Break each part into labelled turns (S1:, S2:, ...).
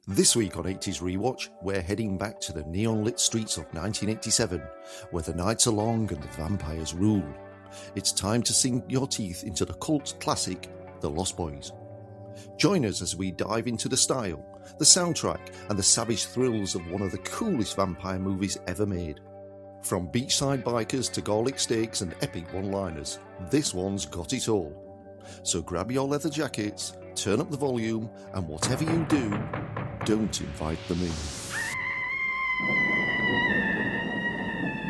S1: This week on 80s Rewatch, we're heading back to the neon-lit streets of 1987, where the nights are long and the vampires rule. It's time to sink your teeth into the cult classic, The Lost Boys. Join us as we dive into the style, the soundtrack, and the savage thrills of one of the coolest vampire movies ever made. From beachside bikers to garlic steaks and epic one-liners, this one's got it all. So grab your leather jackets, turn up the volume, and whatever you do, don't invite them in.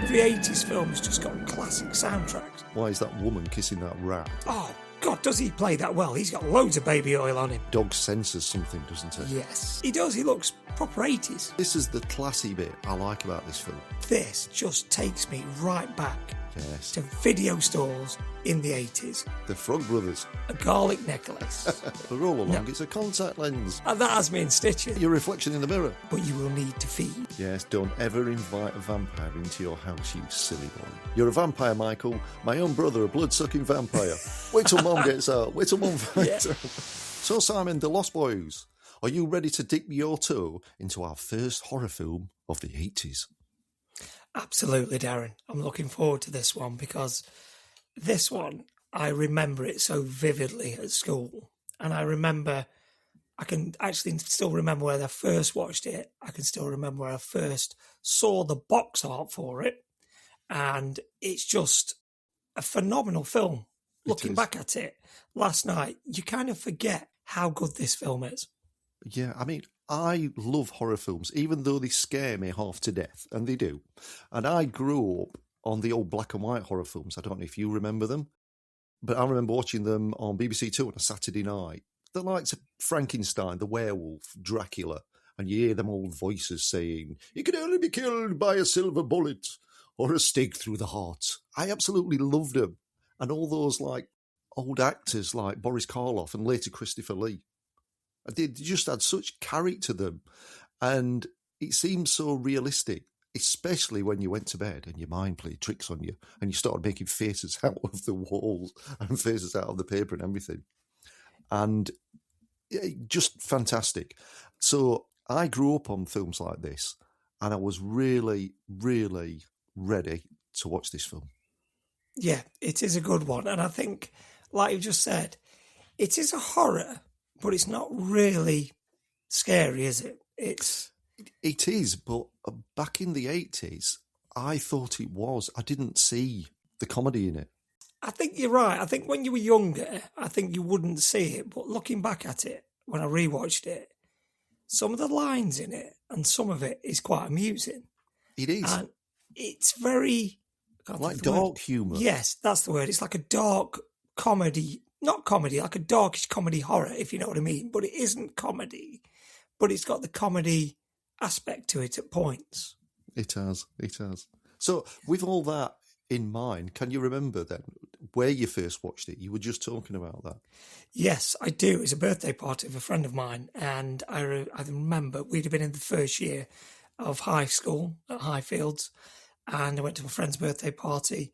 S2: Every 80s film has just got classic soundtracks.
S1: Why is that woman kissing that rat?
S2: Oh, God, does he play that well? He's got loads of baby oil on him.
S1: Dog senses something, doesn't it?
S2: Yes, he does. He looks proper 80s.
S1: This is the classy bit I like about this film.
S2: This just takes me right back
S1: Yes.
S2: to video stores in the 80s.
S1: The Frog Brothers.
S2: A garlic necklace.
S1: For all along, it's a contact lens.
S2: And that has me in stitches.
S1: Your reflection in the mirror.
S2: But you will need to feed.
S1: Yes, don't ever invite a vampire into your house, you silly boy. You're a vampire, Michael. My own brother, a blood-sucking vampire. Wait till Mom gets out. Wait till Mom finds out. So, Simon, The Lost Boys, are you ready to dip your toe into our first horror film of the 80s?
S2: Absolutely, Darren. I'm looking forward to this one because this one, I remember it so vividly at school. And I can actually still remember where I first watched it. I can still remember where I first saw the box art for it. And it's just a phenomenal film. Looking back at it last night, you kind of forget how good this film is.
S1: Yeah, I mean, I love horror films, even though they scare me half to death, and they do. And I grew up on the old black and white horror films. I don't know if you remember them, but I remember watching them on BBC Two on a Saturday night. The likes of Frankenstein, the werewolf, Dracula, and you hear them old voices saying, "You can only be killed by a silver bullet or a stake through the heart." I absolutely loved them. And all those like old actors like Boris Karloff and later Christopher Lee. They just had such character to them, and it seemed so realistic, especially when you went to bed and your mind played tricks on you and you started making faces out of the walls and faces out of the paper and everything. And just fantastic. So I grew up on films like this, and I was really, really ready to watch this film.
S2: Yeah, it is a good one. And I think, like you just said, it is a horror, but it's not really scary, is it?
S1: It is, but back in the 80s, I thought it was. I didn't see the comedy in it.
S2: I think you're right. I think when you were younger, I think you wouldn't see it. But looking back at it, when I rewatched it, some of the lines in it and some of it is quite amusing.
S1: It is.
S2: And it's very...
S1: like dark humour.
S2: Yes, that's the word. It's like a dark comedy. Not comedy, like a darkish comedy horror, if you know what I mean. But it isn't comedy. But it's got the comedy aspect to it at points.
S1: It has. So with all that in mind, can you remember then where you first watched it? You were just talking about that.
S2: Yes, I do. It's a birthday party of a friend of mine. And I remember we'd have been in the first year of high school at Highfields. And I went to a friend's birthday party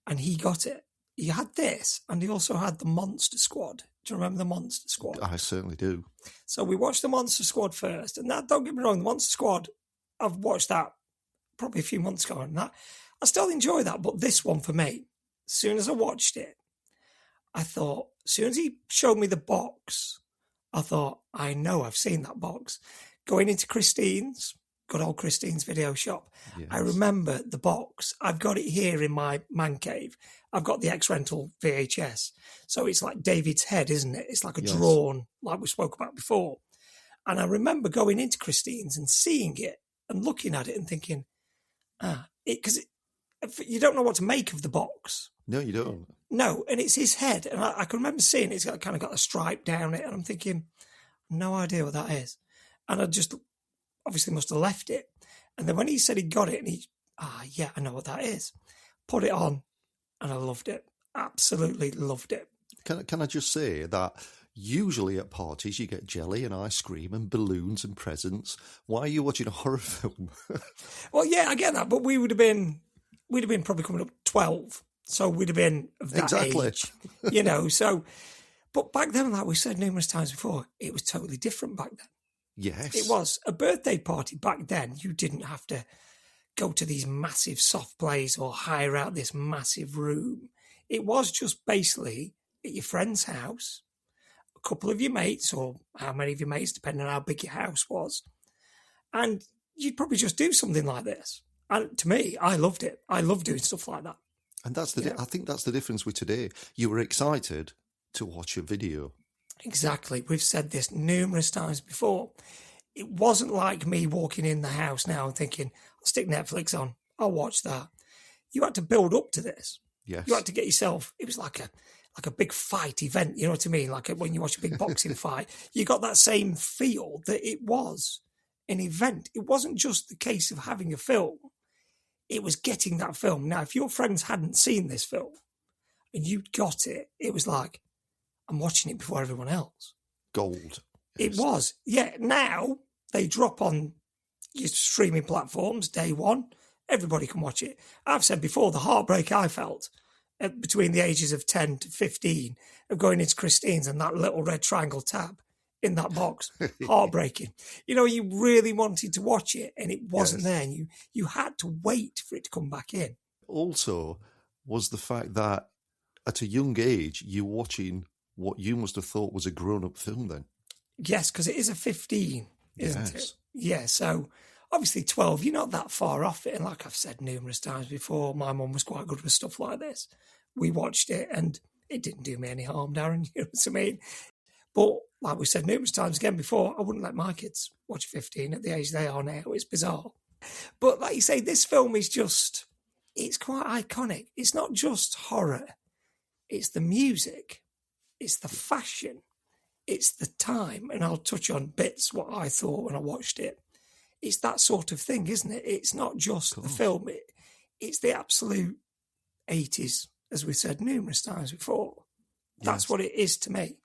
S2: and he got it. He had this, and he also had the Monster Squad. Do you remember the Monster Squad?
S1: I certainly do.
S2: So we watched the Monster Squad first, and that, don't get me wrong, the Monster Squad, I've watched that probably a few months ago, and that I still enjoy that, but this one for me, as soon as I watched it, I thought, as soon as he showed me the box, I thought, I know I've seen that box. Going into Christine's, good old Christine's video shop. Yes. I remember the box. I've got it here in my man cave. I've got the X-Rental VHS. So it's like David's head, isn't it? It's like a drawn, like we spoke about before. And I remember going into Christine's and seeing it and looking at it and thinking, because you don't know what to make of the box.
S1: No, you don't.
S2: No, and it's his head. And I can remember seeing it. It's kind of got a stripe down it. And I'm thinking, no idea what that is. And I just... obviously must have left it. And then when he said he got it, and I know what that is. Put it on, and I loved it. Absolutely loved it.
S1: Can I just say that usually at parties you get jelly and ice cream and balloons and presents. Why are you watching a horror film?
S2: Well, yeah, I get that, but we'd have been probably coming up 12, so we'd have been of that age, so... But back then, like we said numerous times before, it was totally different back then.
S1: Yes.
S2: It was a birthday party back then. You didn't have to go to these massive soft plays or hire out this massive room. It was just basically at your friend's house, a couple of your mates, or how many of your mates, depending on how big your house was. And you'd probably just do something like this. And to me, I loved it. I love doing stuff like that.
S1: And that's I think that's the difference with today. You were excited to watch a video.
S2: Exactly. We've said this numerous times before. It wasn't like me walking in the house now and thinking, I'll stick Netflix on, I'll watch that. You had to build up to this.
S1: Yes.
S2: You had to get yourself, it was like a big fight event, you know what I mean? Like when you watch a big boxing fight, you got that same feel that it was an event. It wasn't just the case of having a film. It was getting that film. Now, if your friends hadn't seen this film and you got it, it was like, I'm watching it before everyone else.
S1: Gold.
S2: It was. Yeah, now they drop on your streaming platforms day one. Everybody can watch it. I've said before, the heartbreak I felt between the ages of 10 to 15 of going into Christine's and that little red triangle tab in that box. Heartbreaking. You know, you really wanted to watch it and it wasn't there. And you had to wait for it to come back in.
S1: Also was the fact that at a young age, you're watching what you must have thought was a grown-up film then.
S2: Yes, because it is a 15, isn't
S1: Yes.
S2: it? Yeah, so obviously 12, you're not that far off it. And like I've said numerous times before, my mum was quite good with stuff like this. We watched it and it didn't do me any harm, Darren, you know what I mean? But like we said numerous times again before, I wouldn't let my kids watch 15 at the age they are now. It's bizarre. But like you say, this film is just, it's quite iconic. It's not just horror. It's the music. It's the fashion. It's the time. And I'll touch on bits what I thought when I watched it. It's that sort of thing, isn't it? It's not just the film. It's the absolute 80s, as we've said numerous times before. That's what it is to me.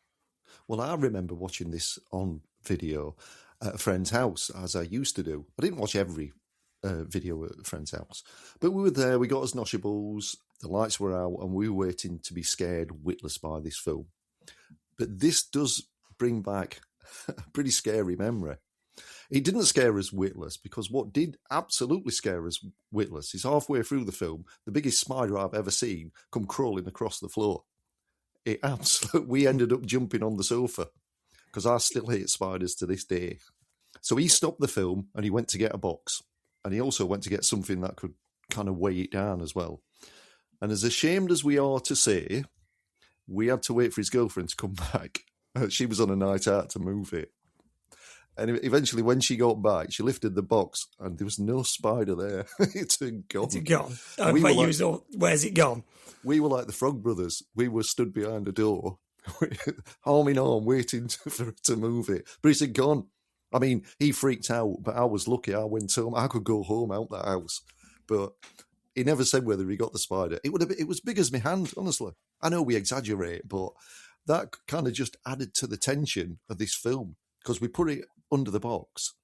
S1: Well, I remember watching this on video at a friend's house, as I used to do. I didn't watch every video at a friend's house. But we were there, we got us noshables, the lights were out, and we were waiting to be scared witless by this film. But this does bring back a pretty scary memory. It didn't scare us witless, because what did absolutely scare us witless is halfway through the film, the biggest spider I've ever seen come crawling across the floor. We ended up jumping on the sofa, because I still hate spiders to this day. So he stopped the film and he went to get a box. And he also went to get something that could kind of weigh it down as well. And as ashamed as we are to say, we had to wait for his girlfriend to come back. She was on a night out to move it. And eventually, when she got back, she lifted the box and there was no spider there. It's gone.
S2: It's gone. Where's it gone?
S1: We were like the Frog Brothers. We were stood behind a door, arm in arm, waiting for her to move it. But it's gone. I mean, he freaked out, but I was lucky. I went home. I could go home out that house. But he never said whether he got the spider. It was big as my hand, honestly. I know we exaggerate, but that kind of just added to the tension of this film, because we put it under the box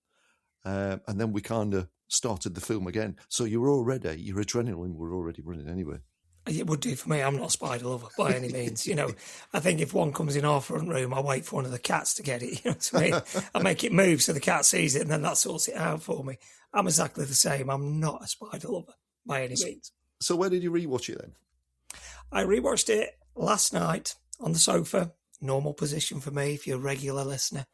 S1: and then we kind of started the film again. So your adrenaline were already running anyway.
S2: It would do for me. I'm not a spider lover by any means. You know, I think if one comes in our front room, I wait for one of the cats to get it. You know what I mean? I make it move so the cat sees it and then that sorts it out for me. I'm exactly the same. I'm not a spider lover by any means.
S1: So where did you rewatch it then?
S2: I rewatched it last night on the sofa. Normal position for me if you're a regular listener.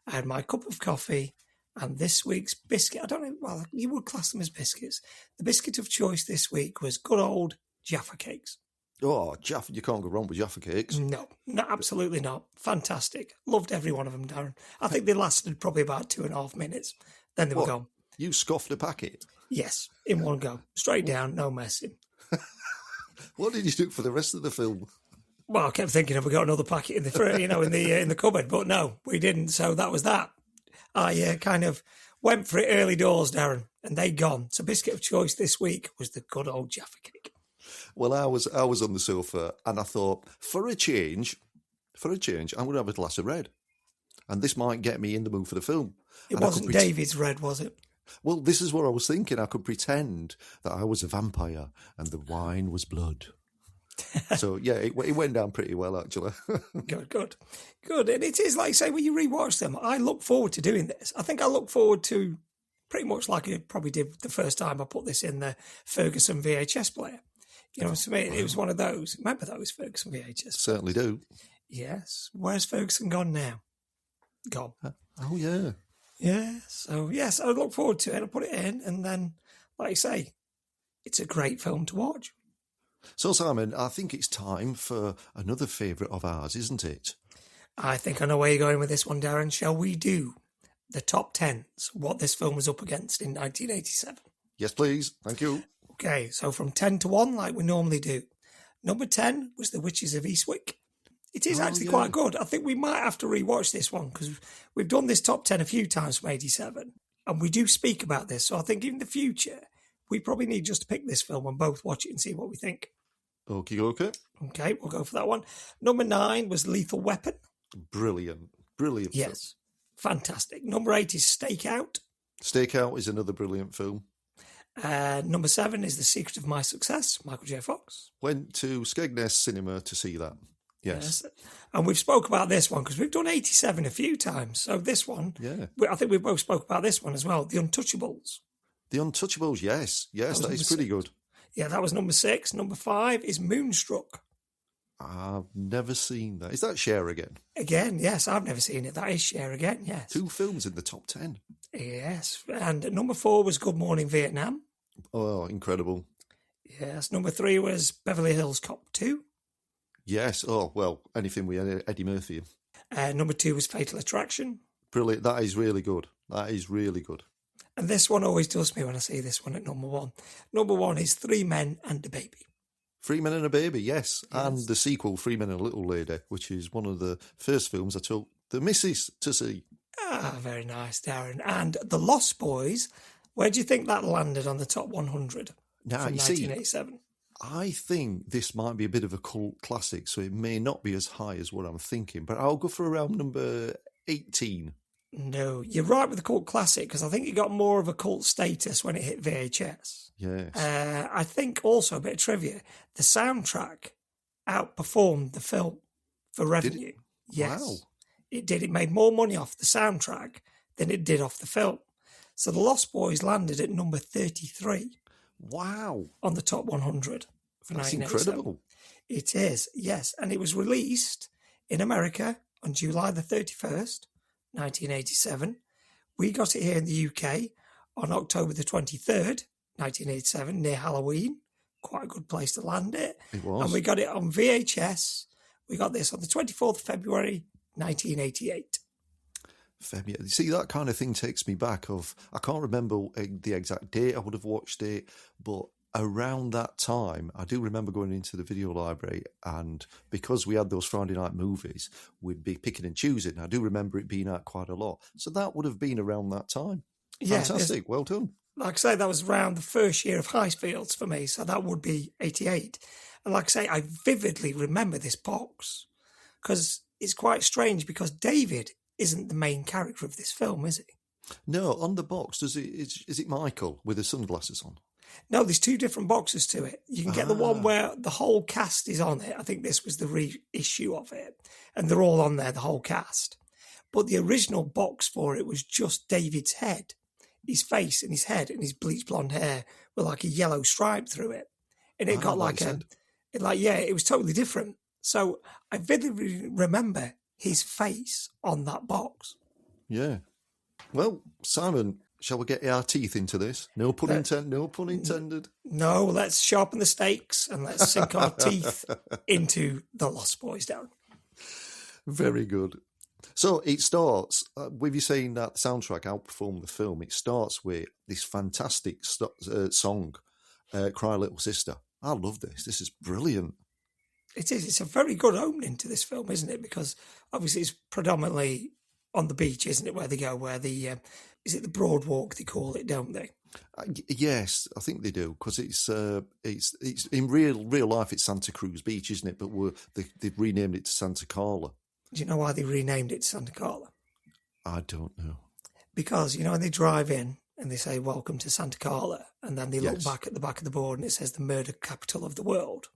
S2: I had my cup of coffee and this week's biscuit. I don't know, well, you would class them as biscuits. The biscuit of choice this week was good old Jaffa cakes.
S1: Oh, Jaffa, you can't go wrong with Jaffa cakes.
S2: No, absolutely not. Fantastic. Loved every one of them, Darren. I think they lasted probably about 2.5 minutes. Then they were gone.
S1: You scoffed a packet?
S2: Yes, in one go. Straight down, no messing.
S1: What did you do for the rest of the film?
S2: Well, I kept thinking, have we got another packet in the in the cupboard? But no, we didn't. So that was that. I kind of went for it early doors, Darren, and they gone. So biscuit of choice this week was the good old Jaffa cake.
S1: Well, I was on the sofa and I thought, for a change, I'm going to have a glass of red. And this might get me in the mood for the film.
S2: It wasn't David's red, was it?
S1: Well, this is what I was thinking. I could pretend that I was a vampire and the wine was blood. So, yeah, it went down pretty well, actually.
S2: Good. And it is, like I say, when you rewatch them, I look forward to doing this. I think I look forward to pretty much like I probably did the first time I put this in the Ferguson VHS player. You know what I mean? It was one of those. Remember those Ferguson VHS?
S1: Certainly do.
S2: Yes. Where's Ferguson gone now? Gone.
S1: Oh, yeah.
S2: Yeah. So, yes, I look forward to it. I'll put it in. And then, like I say, it's a great film to watch.
S1: So, Simon, I think it's time for another favourite of ours, isn't it?
S2: I think I know where you're going with this one, Darren. Shall we do the top 10s, what this film was up against in 1987?
S1: Yes, please. Thank you.
S2: Okay, so from 10 to 1, like we normally do. Number 10 was The Witches of Eastwick. It is actually quite good. I think we might have to rewatch this one because we've done this top 10 a few times from 87, and we do speak about this. So I think in the future, we probably need just to pick this film and both watch it and see what we think.
S1: Okay.
S2: Okay, we'll go for that one. Number 9 was Lethal Weapon.
S1: Brilliant
S2: Yes, fantastic. Number 8 is Stakeout.
S1: Stakeout is another brilliant film.
S2: Number 7 is The Secret of My Success, Michael J. Fox.
S1: Went to Skegness Cinema to see that. Yes.
S2: And we've spoke about this one because we've done 87 a few times. So this one, I think we both spoke about this one as well, The Untouchables.
S1: The Untouchables, yes, that is pretty good.
S2: Yeah, that was number 6. Number 5 is Moonstruck.
S1: I've never seen that. Is that Cher again?
S2: Again, yes, I've never seen it. That is Cher again, yes.
S1: 2 films in the top 10.
S2: Yes, and number 4 was Good Morning Vietnam.
S1: Oh, incredible.
S2: Yes, number 3 was Beverly Hills Cop 2.
S1: Yes, oh, well, anything with Eddie Murphy in.
S2: Number 2 was Fatal Attraction.
S1: Brilliant, that is really good.
S2: And this one always does me when I see this one at number 1. Number 1 is 3 Men and a Baby.
S1: 3 Men and a Baby, yes. And the sequel, 3 Men and a Little Lady, which is one of the first films I took the missus to see.
S2: Ah, very nice, Darren. And The Lost Boys, where do you think that landed on the top 100
S1: now,
S2: from 1987?
S1: See, I think this might be a bit of a cult classic, so it may not be as high as what I'm thinking, but I'll go for around number 18.
S2: No, you're right with the cult classic, because I think it got more of a cult status when it hit VHS.
S1: Yes.
S2: I think also, a bit of trivia, the soundtrack outperformed the film for revenue. Yes.
S1: Wow.
S2: It did. It made more money off the soundtrack than it did off the film. So The Lost Boys landed at number 33.
S1: Wow.
S2: On the top 100 for 1987.
S1: Incredible.
S2: It is, yes. And it was released in America on July the 31st, 1987. We got it here in the UK on October the 23rd, 1987, near Halloween. Quite a good place to land it.
S1: It was.
S2: And we got it on VHS. We got this on the 24th of February, 1988.
S1: February. See, that kind of thing takes me back I can't remember the exact date I would have watched it, but around that time, I do remember going into the video library, and because we had those Friday night movies, we'd be picking and choosing. I do remember it being out quite a lot. So that would have been around that time. Fantastic. Well done.
S2: Like I say, that was around the first year of Highfields for me, so that would be 88. And like I say, I vividly remember this box because it's quite strange because David isn't the main character of this film, is he?
S1: No, on the box, is it Michael with the sunglasses on?
S2: No, there's 2 different boxes to it. You can get the one where the whole cast is on it. I think this was the reissue of it. And they're all on there, the whole cast. But the original box for it was just David's head, his face and his head and his bleached blonde hair with like a yellow stripe through it. And it got like it was totally different. So I vividly remember his face on that box.
S1: Yeah. Well, Simon, shall we get our teeth into this? No pun intended.
S2: No, let's sharpen the stakes and let's sink our teeth into The Lost Boys, Darren.
S1: Very good. So it starts with you saying that the soundtrack outperformed the film. It starts with this fantastic song, Cry Little Sister. I love this. This is brilliant.
S2: It is. It's a very good opening to this film, isn't it? Because obviously it's predominantly on the beach, isn't it? Where they go, where is it the Broadwalk they call it, don't they?
S1: Yes, I think they do, because it's in real life it's Santa Cruz Beach, isn't it? But they've renamed it to Santa Carla.
S2: Do you know why they renamed it to Santa Carla?
S1: I don't know.
S2: Because when they drive in and they say "Welcome to Santa Carla," and then they look back at the back of the board and it says "the murder capital of the world."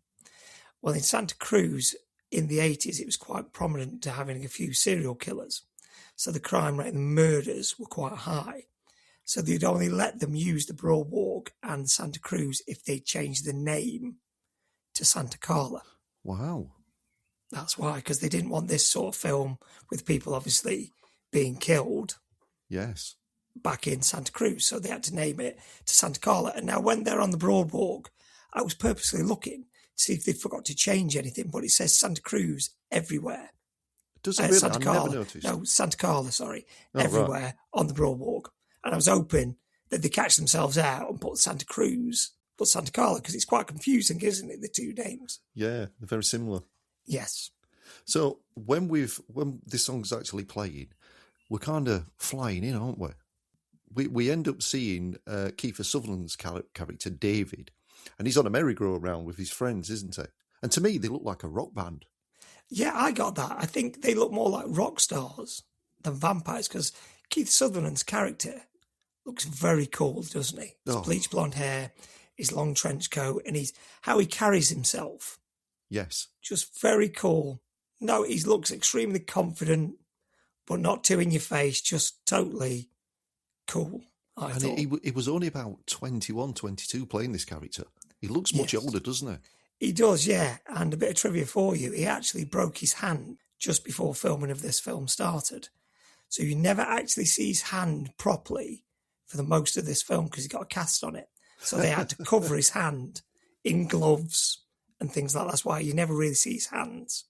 S2: Well, in Santa Cruz in the 80s, it was quite prominent to having a few serial killers. So the crime rate and murders were quite high. So they'd only let them use the Boardwalk and Santa Cruz if they changed the name to Santa Carla.
S1: Wow.
S2: That's why, because they didn't want this sort of film with people obviously being killed.
S1: Yes.
S2: Back in Santa Cruz. So they had to name it to Santa Carla. And now when they're on the Boardwalk, I was purposely looking to see if they forgot to change anything, but it says Santa Cruz everywhere.
S1: Does it really?
S2: Santa
S1: I
S2: Carla.
S1: never noticed.
S2: No, Santa Carla, sorry.
S1: Oh,
S2: everywhere
S1: right.
S2: on the Boardwalk. And I was hoping that they catch themselves out and put Santa Cruz, put Santa Carla, because it's quite confusing, isn't it, the two names?
S1: Yeah, they're very similar.
S2: Yes.
S1: So when this song's actually playing, we're kind of flying in, aren't we? We end up seeing Kiefer Sutherland's character, David, and he's on a merry-go-round with his friends, isn't he? And to me, they look like a rock band.
S2: Yeah, I got that. I think they look more like rock stars than vampires, because Keith Sutherland's character looks very cool, doesn't he? His bleach blonde hair, his long trench coat, and how he carries himself.
S1: Yes.
S2: Just very cool. No, he looks extremely confident, but not too in your face, just totally cool, I thought.
S1: He was only about 21, 22 playing this character. He looks much older, doesn't he?
S2: He does, yeah. And a bit of trivia for you, he actually broke his hand just before filming of this film started. So you never actually see his hand properly for the most of this film because he got a cast on it. So they had to cover his hand in gloves and things like that. That's why you never really see his hands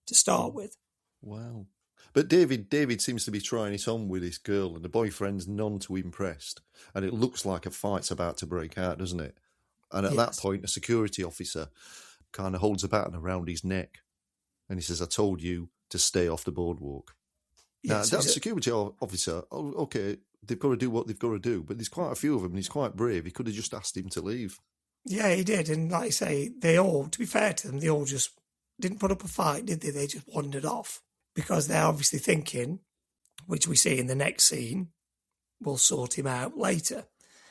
S2: to start with.
S1: Wow. But David seems to be trying it on with this girl, and the boyfriend's none too impressed. And it looks like a fight's about to break out, doesn't it? And at that point, a security officer kind of holds a baton around his neck, and he says, "I told you to stay off the boardwalk." Now, that security officer, okay, they've got to do what they've got to do, but there's quite a few of them, and he's quite brave. He could have just asked him to leave.
S2: Yeah, he did. And like I say, they all, to be fair to them, they all just didn't put up a fight, did they? They just wandered off because they're obviously thinking, which we see in the next scene, we'll sort him out later.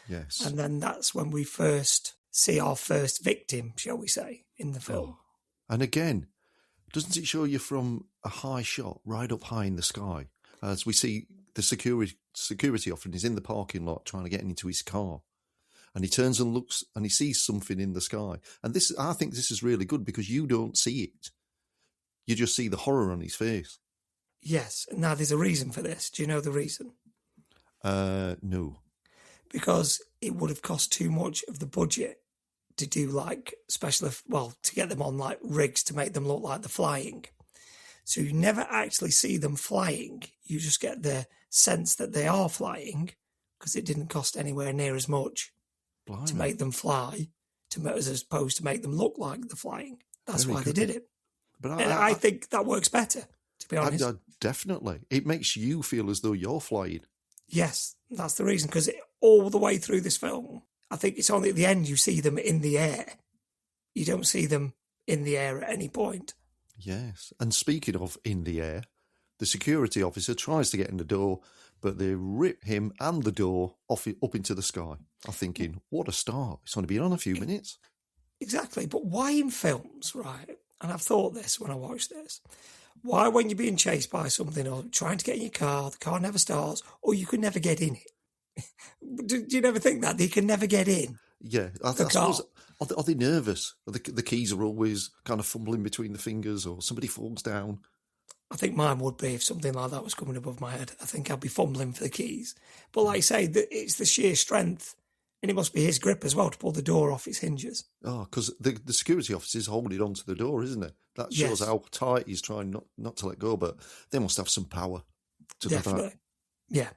S1: Yes.
S2: And then that's when we first see our first victim, shall we say, in the film.
S1: Oh. And again, doesn't it show you from a high shot, right up high in the sky, as we see the security officer is in the parking lot trying to get into his car, and he turns and looks and he sees something in the sky. And I think this is really good because you don't see it. You just see the horror on his face.
S2: Yes. Now, there's a reason for this. Do you know the reason?
S1: No.
S2: Because it would have cost too much of the budget to do like to get them on like rigs to make them look like they're flying. So you never actually see them flying. You just get the sense that they are flying because it didn't cost anywhere near as much to make them fly as opposed to make them look like they're flying. That's why they did it. But I think that works better, to be honest.
S1: Definitely. It makes you feel as though you're flying.
S2: Yes, that's the reason, because all the way through this film, I think it's only at the end you see them in the air. You don't see them in the air at any point.
S1: Yes. And speaking of in the air, the security officer tries to get in the door, but they rip him and the door up into the sky. I'm thinking, what a start. It's only been on a few minutes. Exactly.
S2: But why in films, right? And I've thought this when I watched this. Why, when you're being chased by something or trying to get in your car, the car never starts, or you can never get in it? Do you never think that? They can never get in?
S1: Yeah. I suppose, are they nervous? The keys are always kind of fumbling between the fingers, or somebody falls down?
S2: I think mine would be if something like that was coming above my head. I think I'd be fumbling for the keys. But like I say, it's the sheer strength, and it must be his grip as well to pull the door off its hinges.
S1: Oh, because the security officer's holding onto the door, isn't it? That shows how tight he's trying not to let go, but they must have some power to do that.
S2: Definitely. Yeah.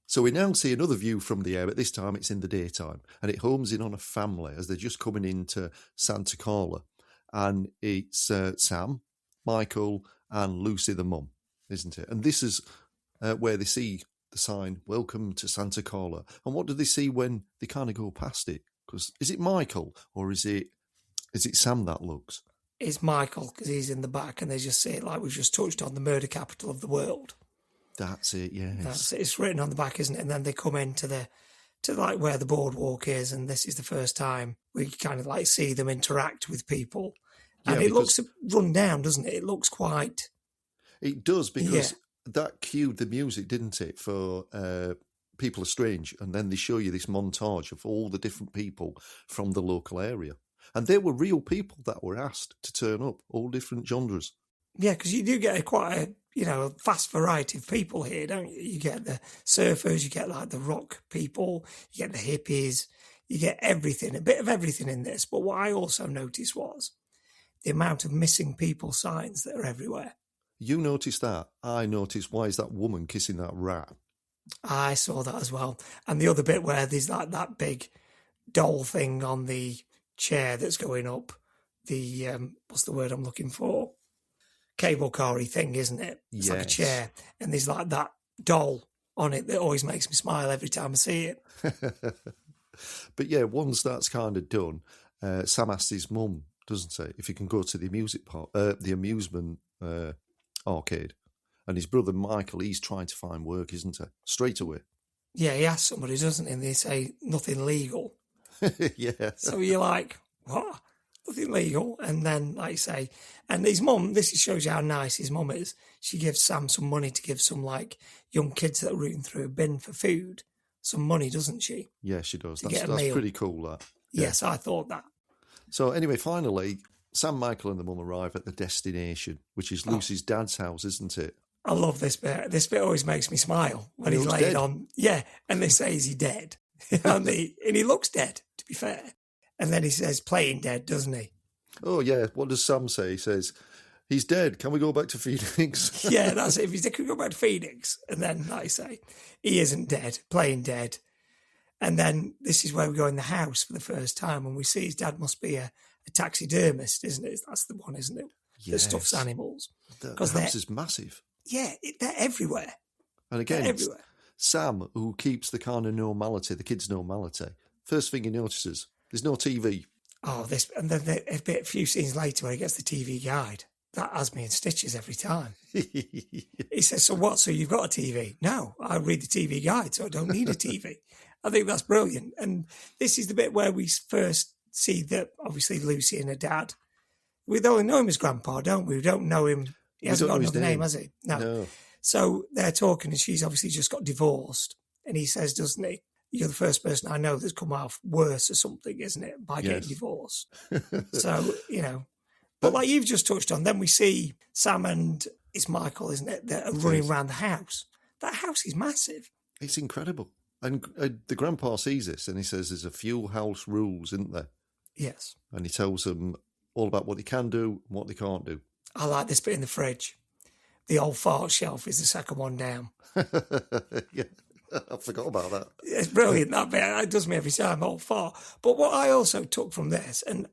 S1: So we now see another view from the air, but this time it's in the daytime, and it homes in on a family as they're just coming into Santa Carla. And it's Sam, Michael, and Lucy the mum, isn't it? And this is where they see the sign, "Welcome to Santa Carla." And what do they see when they kind of go past it? Because is it Michael or is it Sam that looks?
S2: It's Michael, because he's in the back, and they just see it like we've just touched on, the murder capital of the world.
S1: That's it, yes.
S2: That's it. It's written on the back, isn't it? And then they come into to like where the boardwalk is, and this is the first time we kind of like see them interact with people
S1: Yeah,
S2: And it
S1: because
S2: looks run down, doesn't it? It looks quite...
S1: it does, because that cued the music, didn't it, for People Are Strange, and then they show you this montage of all the different people from the local area. And they were real people that were asked to turn up, all different genres.
S2: Yeah, because you do get quite a vast variety of people here, don't you? You get the surfers, you get like the rock people, you get the hippies, you get everything, a bit of everything in this. But what I also noticed was the amount of missing people signs that are everywhere.
S1: You noticed that. I noticed, why is that woman kissing that rat?
S2: I saw that as well. And the other bit where there's like that big doll thing on the chair that's going up. The, what's the word I'm looking for? Cable car-y thing, isn't it? It's like a chair. And there's like that doll on it that always makes me smile every time I see it.
S1: But yeah, once that's kind of done, Sam asks his mum, doesn't he, if he can go to the amusement arcade. And his brother Michael, he's trying to find work, isn't he? Straight away.
S2: Yeah, he asks somebody, doesn't he? And they say, nothing legal.
S1: Yeah.
S2: So you're like, what? Nothing legal. And then, like you say, and his mum, this shows you how nice his mum is. She gives Sam some money to give some like young kids that are rooting through a bin for food some money, doesn't she?
S1: Yeah, she does. That's
S2: meal.
S1: Pretty cool, that. Yeah.
S2: Yes, I thought that.
S1: So anyway, finally, Sam, Michael and the mum arrive at the destination, which is Lucy's dad's house, isn't it?
S2: I love this bit. This bit always makes me smile when he's laying on. Yeah, and they say, is he dead? and he looks dead, to be fair. And then he says, playing dead, doesn't he?
S1: Oh, yeah. What does Sam say? He says, he's dead. Can we go back to Phoenix?
S2: Yeah, that's it. If he's dead, can we go back to Phoenix? And then, like I say, he isn't dead, playing dead. And then this is where we go in the house for the first time, and we see his dad must be a taxidermist, isn't it? That's the one, isn't it?
S1: Yes.
S2: That stuffs animals.
S1: The house is massive.
S2: Yeah, they're everywhere.
S1: And again,
S2: everywhere.
S1: Sam, who keeps the kind of normality, the kids' normality, first thing he notices, there's no TV.
S2: Oh, this, and then a few scenes later where he gets the TV guide. That has me in stitches every time. He says, so what? So you've got a TV? No, I read the TV guide, so I don't need a TV. I think that's brilliant. And this is the bit where we first see that, obviously, Lucy and her dad, we only know him as Grandpa, don't we? We don't know him. He hasn't got another name, has he? No. So they're talking, and she's obviously just got divorced. And he says, doesn't he? You're the first person I know that's come off worse or something, isn't it? By getting divorced. So, But like you've just touched on, then we see Sam and it's Michael, isn't it? That are running around the house. That house is massive.
S1: It's incredible. And the grandpa sees this and he says there's a few house rules, isn't there?
S2: Yes.
S1: And he tells them all about what they can do and what they can't do.
S2: I like this bit in the fridge. The old fart shelf is the second one down.
S1: Yeah, I forgot about that.
S2: It's brilliant, that bit. It does me every time, old fart. But what I also took from this, and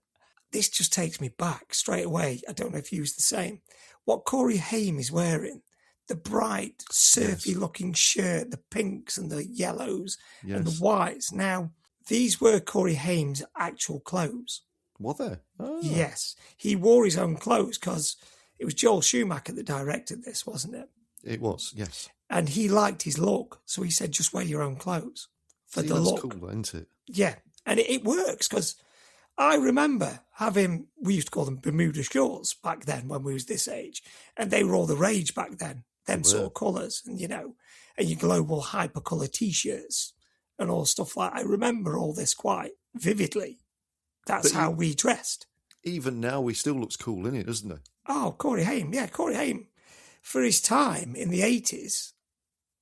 S2: this just takes me back straight away, I don't know if you was the same, what Corey Haim is wearing, the bright, surfy-looking shirt, the pinks and the yellows and the whites. Now, these were Corey Haim's actual clothes.
S1: Were they? Oh.
S2: Yes. He wore his own clothes because it was Joel Schumacher that directed this, wasn't it?
S1: It was, yes.
S2: And he liked his look, so he said, just wear your own clothes for the look.
S1: That's cool, isn't it?
S2: Yeah, and it works because I remember we used to call them Bermuda shorts back then when we was this age, and they were all the rage back then, them sort of colours, and and your global hyper-colour T-shirts and all stuff like that. I remember all this quite vividly. That's how we dressed.
S1: Even now, he still looks cool, innit, doesn't he?
S2: Oh, Corey Haim. Yeah, Corey Haim. For his time in the 80s,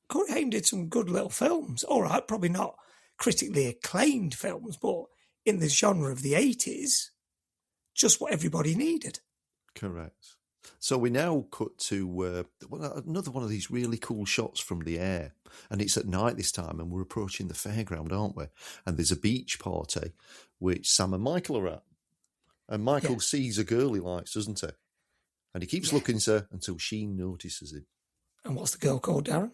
S2: Corey Haim did some good little films. All right, probably not critically acclaimed films, but in the genre of the 80s, just what everybody needed.
S1: Correct. So we now cut to another one of these really cool shots from the air. And it's at night this time, and we're approaching the fairground, aren't we? And there's a beach party, which Sam and Michael are at. And Michael sees a girl he likes, doesn't he? And he keeps looking at her until she notices him.
S2: And what's the girl called, Darren?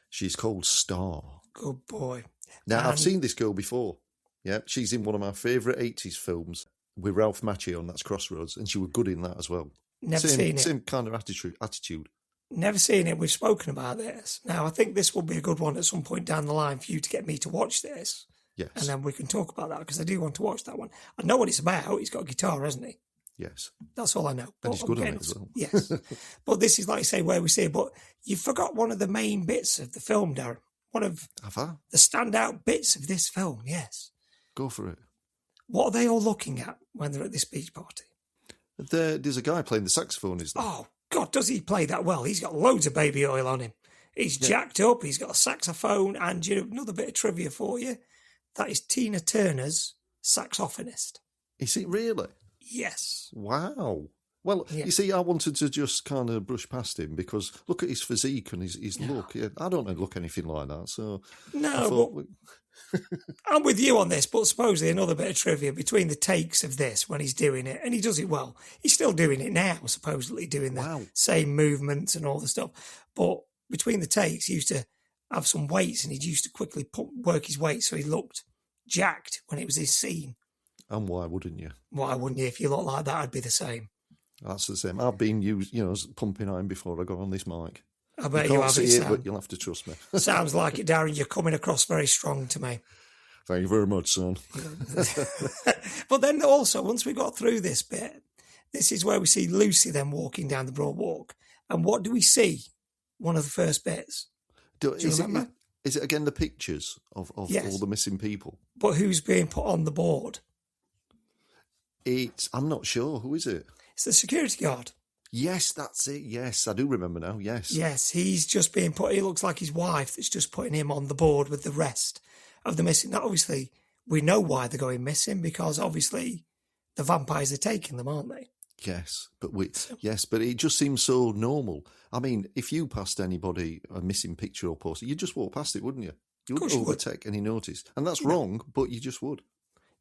S1: She's called Star.
S2: Good boy.
S1: Now, I've seen this girl before. Yeah, she's in one of my favourite 80s films with Ralph Macchio, and that's Crossroads, and she was good in that as well.
S2: Never seen it.
S1: Same kind of attitude.
S2: Never seen it. We've spoken about this. Now, I think this will be a good one at some point down the line for you to get me to watch this.
S1: Yes.
S2: And then we can talk about that, because I do want to watch that one. I know what it's about. He's got a guitar, hasn't he?
S1: Yes.
S2: That's all I know.
S1: And
S2: But
S1: he's
S2: I'm
S1: good at
S2: getting
S1: it as well.
S2: Yes. But this is, like I say, where we see it. But you forgot one of the main bits of the film, Darren. One of
S1: Have I?
S2: the standout bits of this film, yes.
S1: Go for it.
S2: What are they all looking at when they're at this beach party?
S1: There's a guy playing the saxophone, is there?
S2: Oh, God, does he play that well? He's got loads of baby oil on him. He's jacked up. He's got a saxophone. And you know, another bit of trivia for you. That is Tina Turner's saxophonist.
S1: Is it really?
S2: Yes.
S1: Wow. Well,
S2: Yeah.
S1: you see, I wanted to just kind of brush past him because look at his physique and his look. Yeah, I don't look anything like that. So
S2: No, but I'm with you on this, but supposedly another bit of trivia between the takes of this when he's doing it, and he does it well. He's still doing it now, supposedly doing the same movements and all the stuff. But between the takes, he used to have some weights and he used to quickly work his weight so he looked jacked when it was his scene.
S1: And why wouldn't you?
S2: Why wouldn't you? If you look like that, I'd be the same.
S1: That's the same. I've been used, pumping iron before I got on this mic.
S2: I bet
S1: you
S2: you
S1: can't
S2: have.
S1: see it, but you'll have to trust me.
S2: Sounds like it, Darren. You're coming across very strong to me.
S1: Thank you very much, son.
S2: But then also, once we got through this bit, this is where we see Lucy then walking down the Broad Walk. And what do we see? One of the first bits. Do you remember?
S1: Is it again the pictures of
S2: Yes.
S1: all the missing people?
S2: But who's being put on the board?
S1: I'm not sure. Who is it?
S2: It's the security guard.
S1: Yes, that's it. Yes, I do remember now. Yes.
S2: Yes, he's just being put. It looks like his wife that's just putting him on the board with the rest of the missing. Now, obviously, we know why they're going missing because obviously the vampires are taking them, aren't they?
S1: Yes, but it just seems so normal. I mean, if you passed anybody a missing picture or poster, you'd just walk past it, wouldn't you? You wouldn't overtake any notice. And that's wrong, but you just would.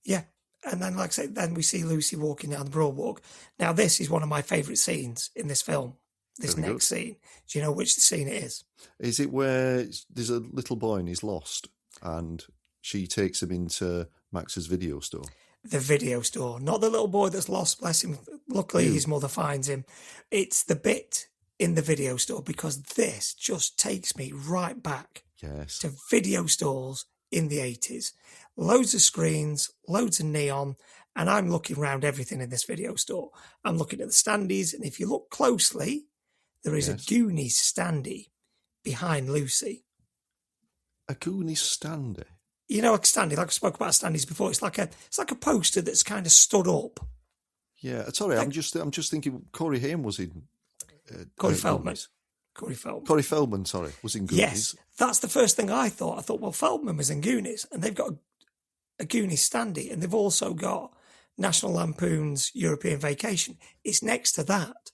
S2: Yeah. And then, like I say, then we see Lucy walking down the Broad Walk. Now, this is one of my favourite scenes in this film, this
S1: Very
S2: next scene. Do you know which scene it is?
S1: Is it where there's a little boy and he's lost and she takes him into Max's video store?
S2: The video store. Not the little boy that's lost, bless him. Luckily, his mother finds him. It's the bit in the video store because this just takes me right back to video stores in the 80s. Loads of screens, loads of neon, and I'm looking around everything in this video store. I'm looking at the standees, and if you look closely, there is a Goonies standee behind Lucy.
S1: A Goonies standee?
S2: You know, a standee, like I spoke about standees before. It's like a poster that's kind of stood up.
S1: Yeah, sorry, I'm just thinking Corey Haim was in
S2: Corey Feldman.
S1: Corey Feldman, sorry, was in Goonies.
S2: Yes, that's the first thing I thought. I thought, well, Feldman was in Goonies, and they've got a Goonies standee, and they've also got National Lampoon's European Vacation. It's next to that.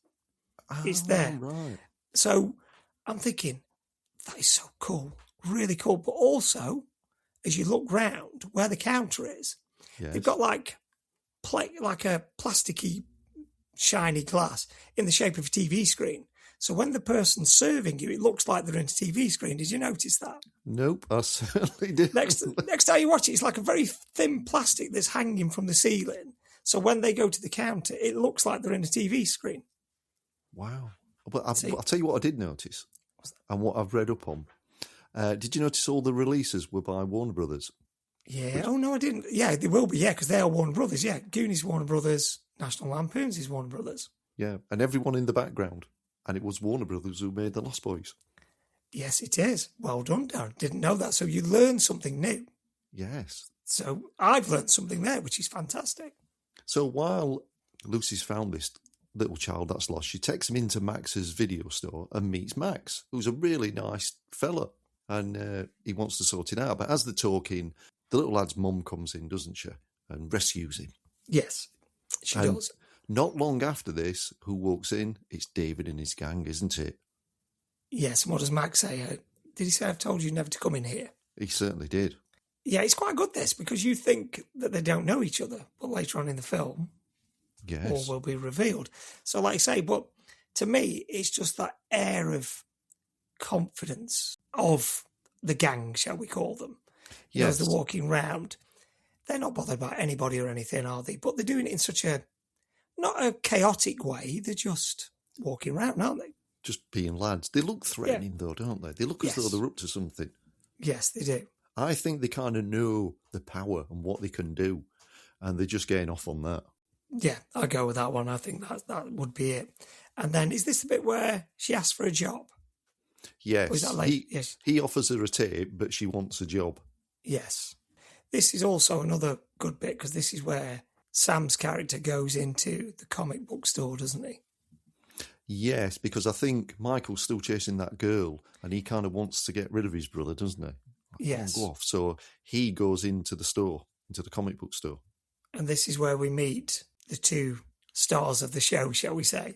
S2: It's there.
S1: Right.
S2: So I'm thinking, that is so cool, really cool. But also, as you look round where the counter is, they've got like a plasticky, shiny glass in the shape of a TV screen. So when the person's serving you, it looks like they're in a TV screen. Did you notice that?
S1: Nope, I certainly did.
S2: Next time you watch it, it's like a very thin plastic that's hanging from the ceiling. So when they go to the counter, it looks like they're in a TV screen.
S1: Wow. But I'll tell you what I did notice and what I've read up on. Did you notice all the releases were by Warner Brothers?
S2: Yeah. Oh, no, I didn't. Yeah, they will be, yeah, because they are Warner Brothers. Yeah, Goonies, Warner Brothers. National Lampoon's is Warner Brothers.
S1: Yeah, and everyone in the background. And it was Warner Brothers who made The Lost Boys.
S2: Yes, it is. Well done, Darren. Didn't know that. So you learned something new.
S1: Yes.
S2: So I've learned something there, which is fantastic.
S1: So while Lucy's found this little child that's lost, she takes him into Max's video store and meets Max, who's a really nice fella. And he wants to sort it out. But as they're talking, the little lad's mum comes in, doesn't she? And rescues him.
S2: Yes, she does.
S1: Not long after this, who walks in? It's David and his gang, isn't it?
S2: Yes, and what does Max say? Did he say, I've told you never to come in here?
S1: He certainly did.
S2: Yeah, it's quite good, this, because you think that they don't know each other, but later on in the film, all will be revealed. So like I say, but to me, it's just that air of confidence of the gang, shall we call them? You know, as they're walking round, they're not bothered about anybody or anything, are they? But they're doing it in such a, not a chaotic way, they're just walking around, aren't they?
S1: Just being lads. They look threatening though, don't they? They look as though they're up to something.
S2: Yes, they do.
S1: I think they kind of know the power and what they can do, and they're just getting off on that.
S2: Yeah, I'll go with that one. I think that would be it. And then, is this the bit where she asks for a job?
S1: Yes.
S2: Or is that like, yes.
S1: He offers her a tape, but she wants a job.
S2: Yes. This is also another good bit, because this is where Sam's character goes into the comic book store, doesn't he?
S1: Yes, because I think Michael's still chasing that girl, and he kind of wants to get rid of his brother, doesn't he?
S2: Yes.
S1: Go off. So he goes into the store, into the comic book store.
S2: And this is where we meet the two stars of the show, shall we say.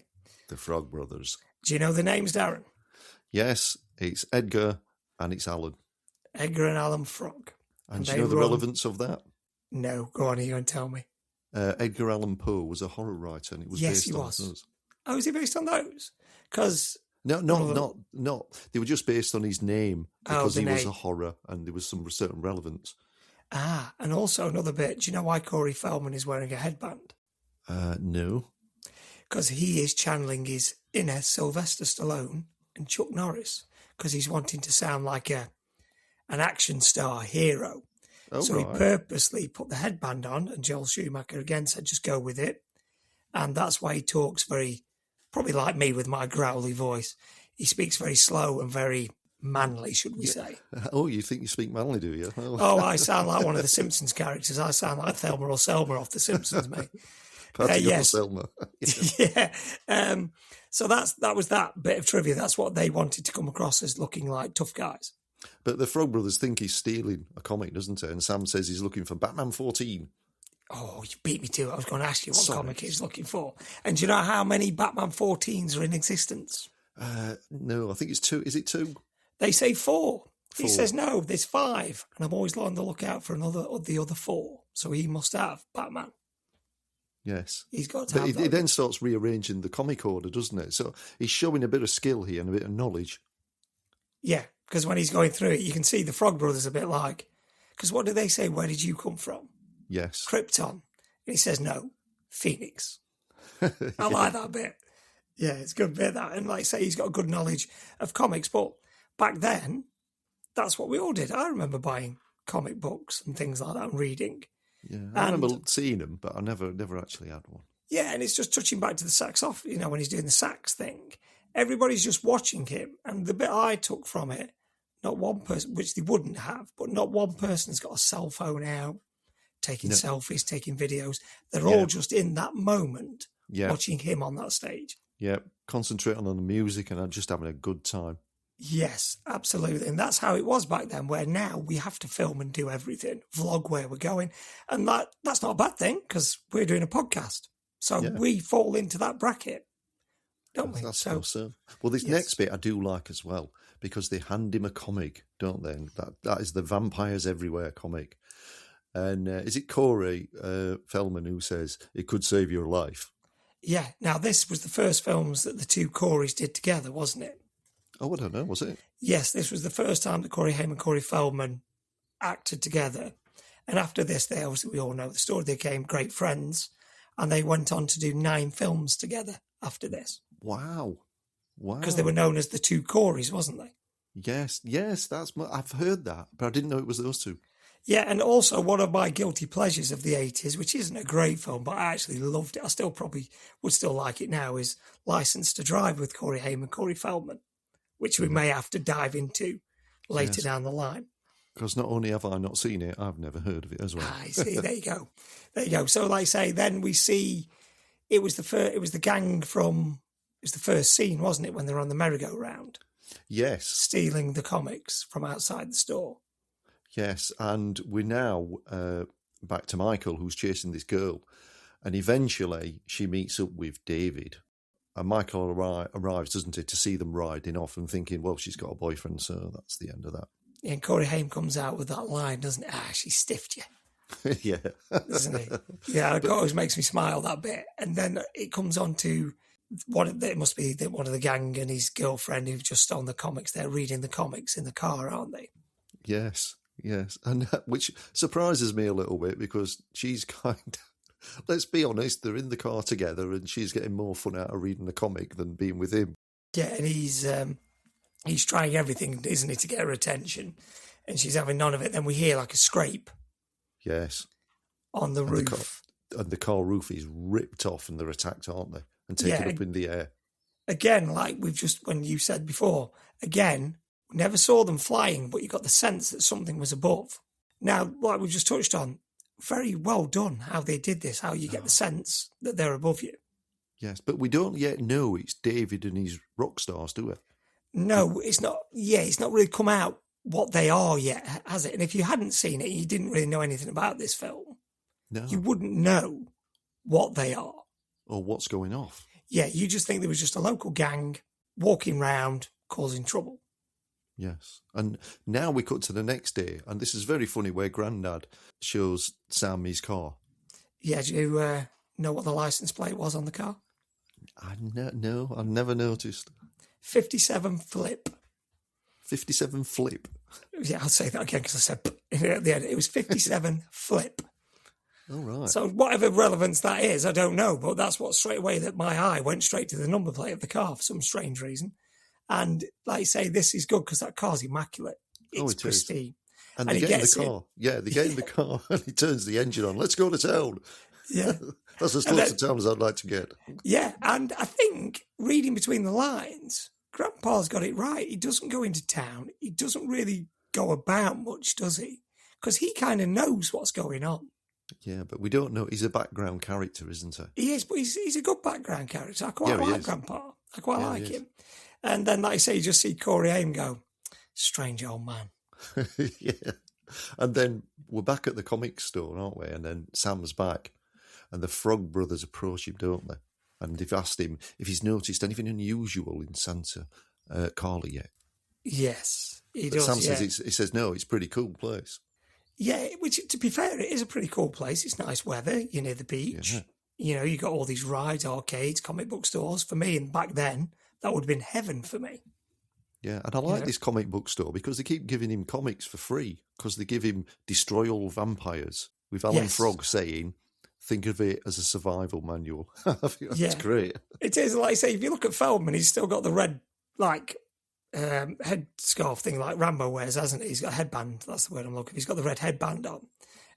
S1: The Frog Brothers.
S2: Do you know the names, Darren?
S1: Yes, it's Edgar and it's Alan.
S2: Edgar and Alan Frog.
S1: And do you know the relevance of that?
S2: No, go on here and tell me.
S1: Edgar Allan Poe was a horror writer, and it was based on those.
S2: Oh, is he based on those? Because
S1: No. They were just based on his name because he was a horror, and there was some certain relevance.
S2: Ah, and also another bit. Do you know why Corey Feldman is wearing a headband?
S1: No.
S2: Because he is channeling his inner Sylvester Stallone and Chuck Norris, because he's wanting to sound like an action star hero.
S1: Oh,
S2: so
S1: right.
S2: he purposely put the headband on, and Joel Schumacher again said, just go with it. And that's why he talks probably like me with my growly voice. He speaks very slow and very manly, should we say.
S1: Oh, you think you speak manly, do you?
S2: Oh, I sound like one of the Simpsons characters. I sound like Thelma or Selma off The Simpsons, mate.
S1: Yes. Selma.
S2: Yeah. So that was that bit of trivia. That's what they wanted to come across as, looking like tough guys.
S1: But the Frog Brothers think he's stealing a comic, doesn't he? And Sam says he's looking for Batman 14.
S2: Oh, you beat me to it. I was going to ask you what comic he's looking for. And do you know how many Batman 14s are in existence?
S1: No, I think it's 2. Is it 2?
S2: They say 4. He says, no, there's 5. And I'm always on the lookout for the other 4. So he must have Batman.
S1: Yes.
S2: He's got to have
S1: But he then starts rearranging the comic order, doesn't it? So he's showing a bit of skill here and a bit of knowledge.
S2: Yeah, because when he's going through it, you can see the Frog Brothers a bit like, because what do they say? Where did you come from?
S1: Yes.
S2: Krypton. And he says, no, Phoenix. I like that bit. Yeah, it's a good bit, that. And like I say, he's got a good knowledge of comics. But back then, that's what we all did. I remember buying comic books and things like that and reading.
S1: Yeah, I remember seeing them, but I never actually had one.
S2: Yeah, and it's just touching back to the sax off, when he's doing the sax thing. Everybody's just watching him. And the bit I took from it, not one person, which they wouldn't have, but not one person's got a cell phone out, taking selfies, taking videos. They're all just in that moment watching him on that stage.
S1: Yeah, concentrating on the music and just having a good time.
S2: Yes, absolutely. And that's how it was back then, where now we have to film and do everything, vlog where we're going. And that's not a bad thing, because we're doing a podcast. So we fall into that bracket, don't we?
S1: That's so. Well, this next bit I do like as well, because they hand him a comic, don't they? And that is the Vampires Everywhere comic. And is it Corey Feldman who says, it could save your life?
S2: Yeah. Now, this was the first films that the two Coreys did together, wasn't it?
S1: Oh, I don't know, was it?
S2: Yes, this was the first time that Corey Haim and Corey Feldman acted together. And after this, we all know the story, they became great friends. And they went on to do 9 films together after this.
S1: Wow.
S2: Because they were known as the two Coreys, wasn't they?
S1: Yes, I've heard that, but I didn't know it was those two.
S2: Yeah, and also one of my guilty pleasures of the 80s, which isn't a great film, but I actually loved it. I still probably would still like it now, is License to Drive with Corey Haim and Corey Feldman, which we may have to dive into later down the line.
S1: Because not only have I not seen it, I've never heard of it as well.
S2: I see. There you go. There you go. So, like I say, then we see it was the first scene, wasn't it, when they were on the merry-go-round?
S1: Yes.
S2: Stealing the comics from outside the store.
S1: Yes, and we're now back to Michael, who's chasing this girl, and eventually she meets up with David. And Michael arrives, doesn't he, to see them riding off and thinking, well, she's got a boyfriend, so that's the end of that.
S2: Yeah, and Corey Haim comes out with that line, doesn't he? She stiffed you.
S1: Yeah.
S2: Doesn't he? Yeah, it always makes me smile, that bit. And then it comes on to it must be one of the gang and his girlfriend who've just stolen the comics. They're reading the comics in the car, aren't they?
S1: Yes, and which surprises me a little bit, because she's let's be honest, they're in the car together and she's getting more fun out of reading the comic than being with him.
S2: Yeah, and he's trying everything, isn't he, to get her attention, and she's having none of it. Then we hear like a scrape.
S1: Yes.
S2: On the roof.
S1: and the car roof is ripped off and they're attacked, aren't they? And taken up in the air.
S2: Again, like when you said before, again, we never saw them flying, but you got the sense that something was above. Now, like we just touched on, very well done how they did this, how you get the sense that they're above you.
S1: Yes, but we don't yet know it's David and his rock stars, do we?
S2: No, it's not. Yeah, it's not really come out what they are yet, has it? And if you hadn't seen it, you didn't really know anything about this film.
S1: No.
S2: You wouldn't know what they are.
S1: Or what's going off.
S2: Yeah, you just think there was just a local gang walking round causing trouble.
S1: Yes. And now we cut to the next day, and this is very funny where Grandad shows Sam his car.
S2: Yeah, do you know what the license plate was on the car?
S1: No, I've never noticed.
S2: 57 Flip.
S1: 57 Flip.
S2: Yeah, I'll say that again because I said at the end. It was 57 Flip.
S1: All right.
S2: So whatever relevance that is, I don't know, but that's what straight away that my eye went straight to the number plate of the car for some strange reason. And like you say, this is good because that car's immaculate. It's
S1: it
S2: pristine.
S1: Is. And they get in the car. Yeah, they get in the car and he turns the engine on. Let's go to town.
S2: Yeah.
S1: That's as close to town as I'd like to get.
S2: Yeah, and I think, reading between the lines, Grandpa's got it right. He doesn't go into town. He doesn't really go about much, does he? Because he kind of knows what's going on.
S1: Yeah, but we don't know. He's a background character, isn't he?
S2: He is, but he's a good background character. I quite like Grandpa. I quite like him. And then, like I say, you just see Corey Haim go, strange old man.
S1: Yeah. And then we're back at the comic store, aren't we? And then Sam's back. And the Frog Brothers approach him, don't they? And they've asked him if he's noticed anything unusual in Santa Carla yet.
S2: Yes, he
S1: but
S2: does.
S1: Sam says no, it's a pretty cool place.
S2: Yeah, which, to be fair, it is a pretty cool place. It's nice weather. You're near the beach. Yeah. You know, you got all these rides, arcades, comic book stores. For me, and back then, that would have been heaven for me.
S1: Yeah, and I like this comic book store because they keep giving him comics for free because they give him Destroy All Vampires with Alan Frog saying, think of it as a survival manual. I think that's great.
S2: It is. Like I say, if you look at Feldman, he's still got the red, headscarf thing like Rambo wears, hasn't he? He's got a headband. That's the word I'm looking for. He's got the red headband on.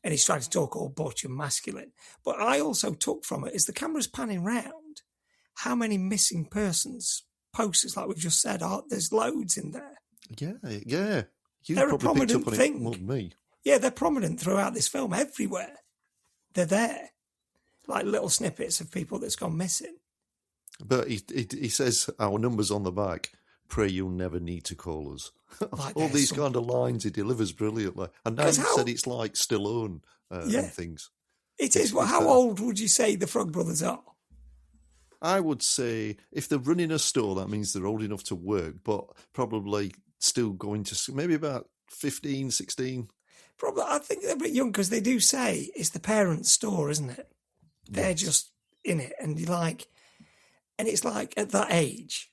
S2: And he's trying to talk all butch and masculine. But I also took from it, as the camera's panning round, how many missing persons posters, like we've just said, there's loads in there.
S1: Yeah.
S2: They're a prominent thing.
S1: More than me.
S2: Yeah, they're prominent throughout this film, everywhere. They're there. Like little snippets of people that's gone missing.
S1: But he says, our number's on the back. Pray you'll never need to call us. All these kind of lines he delivers brilliantly. And now you said it's like Stallone and things.
S2: It is. Well, how old would you say the Frog Brothers are?
S1: I would say if they're running a store, that means they're old enough to work, but probably still going to maybe about 15, 16.
S2: Probably. I think they're a bit young because they do say it's the parents' store, isn't it? They're just in it. And it's like at that age,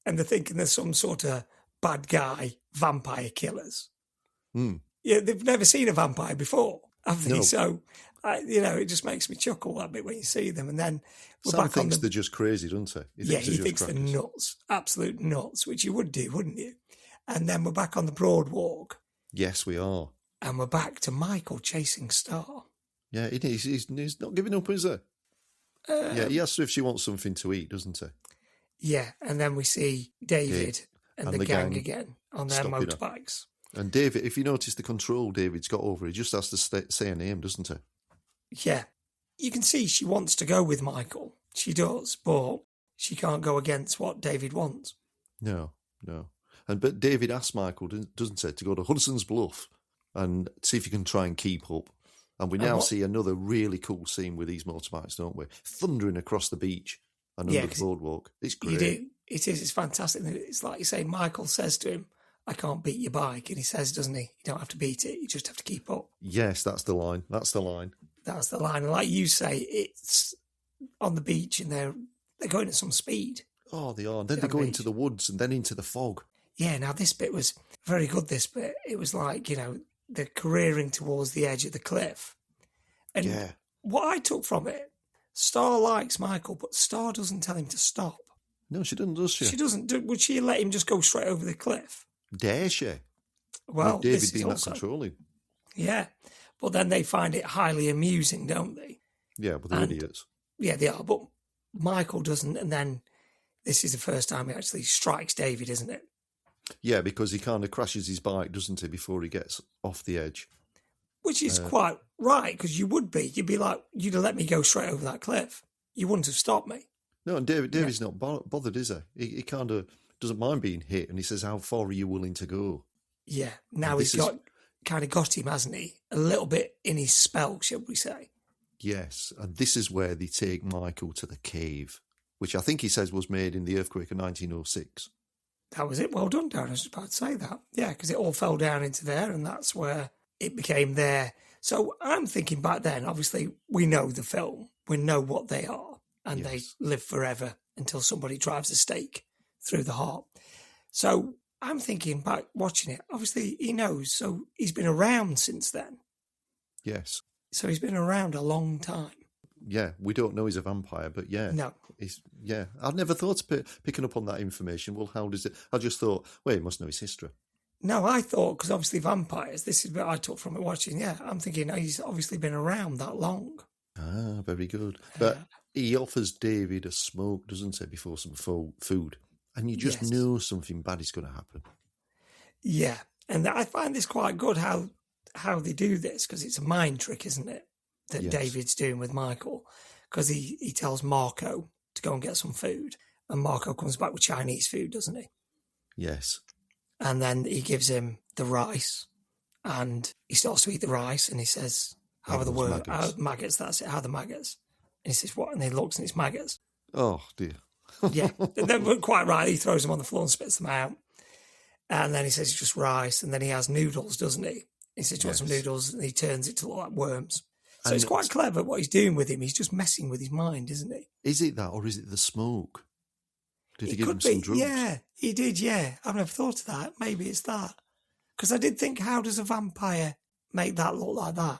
S2: and they're thinking there's some sort of bad guy vampire killers. Yeah, they've never seen a vampire before, have they? No. So, it just makes me chuckle that bit when you see them. And then
S1: Sam thinks they're just crazy, doesn't he?
S2: He thinks they're nuts, absolute nuts, which you would do, wouldn't you? And then we're back on the Broad Walk.
S1: Yes, we are.
S2: And we're back to Michael chasing Star.
S1: Yeah, he's not giving up, is he? He asks her if she wants something to eat, doesn't he?
S2: Yeah, and then we see David and the gang again on their motorbikes.
S1: And David, if you notice the control David's got over, he just has to say a name, doesn't he?
S2: Yeah. You can see she wants to go with Michael. She does, but she can't go against what David wants.
S1: No. But David asks Michael, doesn't he, to go to Hudson's Bluff and see if he can try and keep up. And we now see another really cool scene with these motorbikes, don't we? Thundering across the beach and under the boardwalk. It's great.
S2: It is. It's fantastic. It's like you say, Michael says to him, I can't beat your bike. And he says, doesn't he? You don't have to beat it. You just have to keep up.
S1: Yes, that's the line.
S2: That's the line. And like you say, it's on the beach and they're going at some speed.
S1: Oh, they are. And then they go into the woods and then into the fog.
S2: Yeah, now this bit was very good, this bit. It was like, they're careering towards the edge of the cliff. And what I took from it, Star likes Michael, but Star doesn't tell him to stop.
S1: No, she doesn't, does she?
S2: She doesn't. Would she let him just go straight over the cliff?
S1: Dare she?
S2: Well,
S1: with David being that controlling.
S2: Yeah, but then they find it highly amusing, don't they?
S1: Yeah, but they're
S2: And-
S1: idiots.
S2: Yeah, they are, but Michael doesn't. And then this is the first time he actually strikes David, isn't it?
S1: Yeah, because he kind of crashes his bike, doesn't he, before he gets off the edge.
S2: Which is quite right, because you'd be like, you'd have let me go straight over that cliff. You wouldn't have stopped me.
S1: No, and David's not bothered, is he? He kind of doesn't mind being hit, and he says, "How far are you willing to go?"
S2: Yeah, now he's kind of got him, hasn't he? A little bit in his spell, shall we say?
S1: Yes, and this is where they take Michael to the cave, which I think he says was made in the earthquake of 1906.
S2: That was it. Well done, Darren. I was about to say that. Yeah, because it all fell down into there, and that's where it became there. So I'm thinking back then, obviously, we know the film. We know what they are, and they live forever until somebody drives a stake through the heart. So I'm thinking back, watching it. Obviously, he knows, so he's been around since then.
S1: Yes.
S2: So he's been around a long time.
S1: Yeah, we don't know he's a vampire, but yeah.
S2: No.
S1: I'd never thought of picking up on that information. Well, how does it... I just thought, well, he must know his history.
S2: No, I thought, because obviously vampires, this is what I took from it watching, I'm thinking he's obviously been around that long.
S1: Ah, very good. But he offers David a smoke, doesn't he, before some food. And you just know something bad is going to happen.
S2: Yeah, and I find this quite good, how they do this, because it's a mind trick, isn't it, that David's doing with Michael, because he tells Marco to go and get some food, and Marco comes back with Chinese food, doesn't he?
S1: Yes.
S2: And then he gives him the rice, and he starts to eat the rice, and he says, how are the words? Maggots, that's it, how are the maggots? And he says, what? And he looks, and it's maggots.
S1: Oh, dear.
S2: Yeah, they're quite right. He throws them on the floor and spits them out. And then he says it's just rice, and then he has noodles, doesn't he? He says, do you want some noodles? And he turns it to look like worms. So it's quite clever what he's doing with him. He's just messing with his mind, isn't he?
S1: Is it that, or is it the smoke? Did he give him some drugs?
S2: Yeah, he did, yeah. I've never thought of that. Maybe it's that. Because I did think, how does a vampire make that look like that?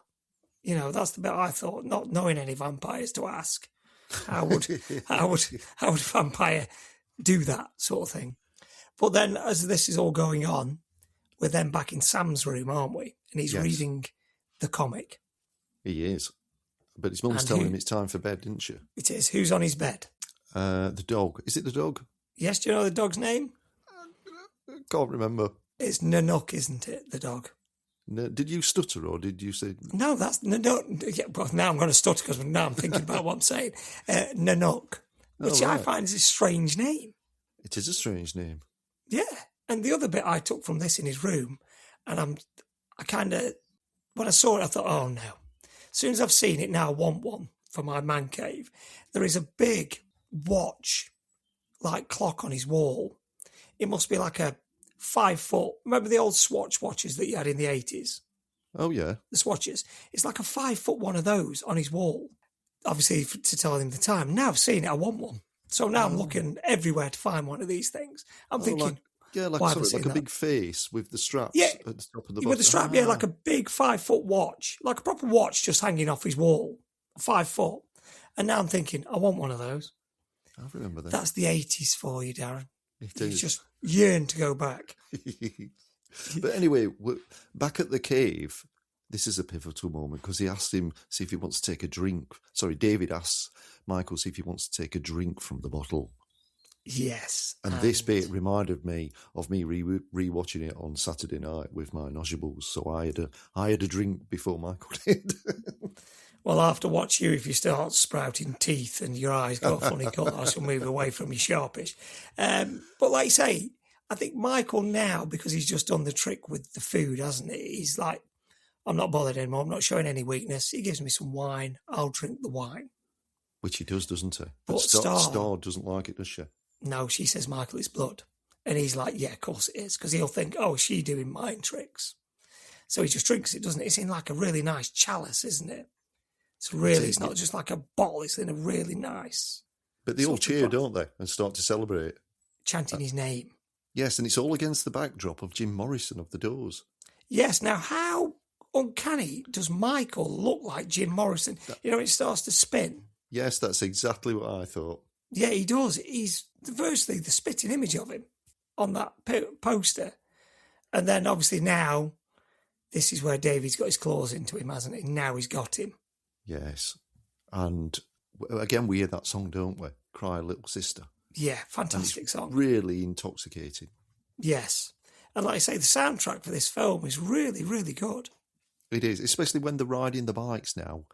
S2: You know, that's the bit I thought, not knowing any vampires, to ask. How would a vampire do that sort of thing? But then, as this is all going on, we're then back in Sam's room, aren't we? And he's reading the comic.
S1: He is. But his mum's telling him it's time for bed, didn't she?
S2: It is. Who's on his bed?
S1: The dog. Is it the dog?
S2: Yes, do you know the dog's name?
S1: I can't remember.
S2: It's Nanook, isn't it, the dog?
S1: No, did you stutter, or did you say...
S2: No, that's... No, yeah, well, now I'm going to stutter because now I'm thinking about what I'm saying. Nanook, which I find is a strange name.
S1: It is a strange name.
S2: Yeah. And the other bit I took from this in his room, and I kind of... When I saw it, I thought, oh, no. As soon as I've seen it now, I want one for my man cave. There is a big watch, like clock on his wall. It must be like a 5 foot. Remember the old Swatch watches that you had in the 80s?
S1: Oh, yeah.
S2: The Swatches. It's like a 5 foot one of those on his wall, obviously to tell him the time. Now I've seen it, I want one. So now I'm looking everywhere to find one of these things. I'm thinking...
S1: like a big face with the straps at the top of the box.
S2: With the strap, like a big 5 foot watch, like a proper watch just hanging off his wall, 5 foot. And now I'm thinking, I want one of those.
S1: I remember that.
S2: That's the 80s for you, Darren.
S1: You
S2: just yearn to go back.
S1: But anyway, back at the cave, this is a pivotal moment because he asked him, see if he wants to take a drink. Sorry, David asks Michael, see if he wants to take a drink from the bottle.
S2: Yes.
S1: And this bit reminded me of me rewatching it on Saturday night with my Noshables. So I had a drink before Michael did.
S2: Well, I have to watch you if you start sprouting teeth and your eyes go funny colours and move away from your sharpish. But like you say, I think Michael now, because he's just done the trick with the food, hasn't he? He's like, I'm not bothered anymore. I'm not showing any weakness. He gives me some wine. I'll drink the wine.
S1: Which he does, doesn't he?
S2: But
S1: Star doesn't like it, does she?
S2: No, she says, Michael, it's blood. And he's like, yeah, of course it is. Because he'll think, oh, is she doing mind tricks? So he just drinks it, doesn't it? It's in like a really nice chalice, isn't it? It's not just like a bottle. It's in a really nice...
S1: But they all cheer, don't they? And start to celebrate.
S2: Chanting his name.
S1: Yes, and it's all against the backdrop of Jim Morrison of The Doors.
S2: Yes, now how uncanny does Michael look like Jim Morrison? It starts to spin.
S1: Yes, that's exactly what I thought.
S2: Yeah, he does. He's firstly the spitting image of him on that poster. And then obviously now, this is where David's got his claws into him, hasn't he? Now he's got him.
S1: Yes. And again, we hear that song, don't we? Cry Little Sister.
S2: Yeah, fantastic song.
S1: Really intoxicating.
S2: Yes. And like I say, the soundtrack for this film is really, really good.
S1: It is, especially when they're riding the bikes now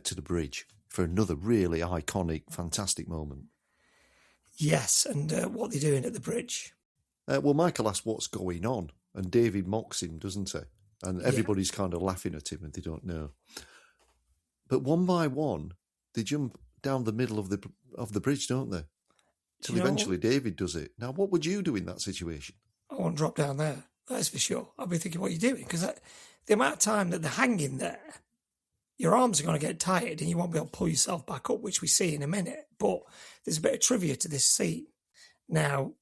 S1: to the bridge for another really iconic, fantastic moment.
S2: Yes, and what they're doing at the bridge.
S1: Well, Michael asks what's going on, and David mocks him, doesn't he? And everybody's kind of laughing at him and they don't know. But one by one, they jump down the middle of the bridge, don't they? Till eventually David does it. Now, what would you do in that situation?
S2: I won't drop down there, that's for sure. I'll be thinking, what are you doing? Because the amount of time that they're hanging there, your arms are going to get tired and you won't be able to pull yourself back up, which we see in a minute. But there's a bit of trivia to this scene. Now,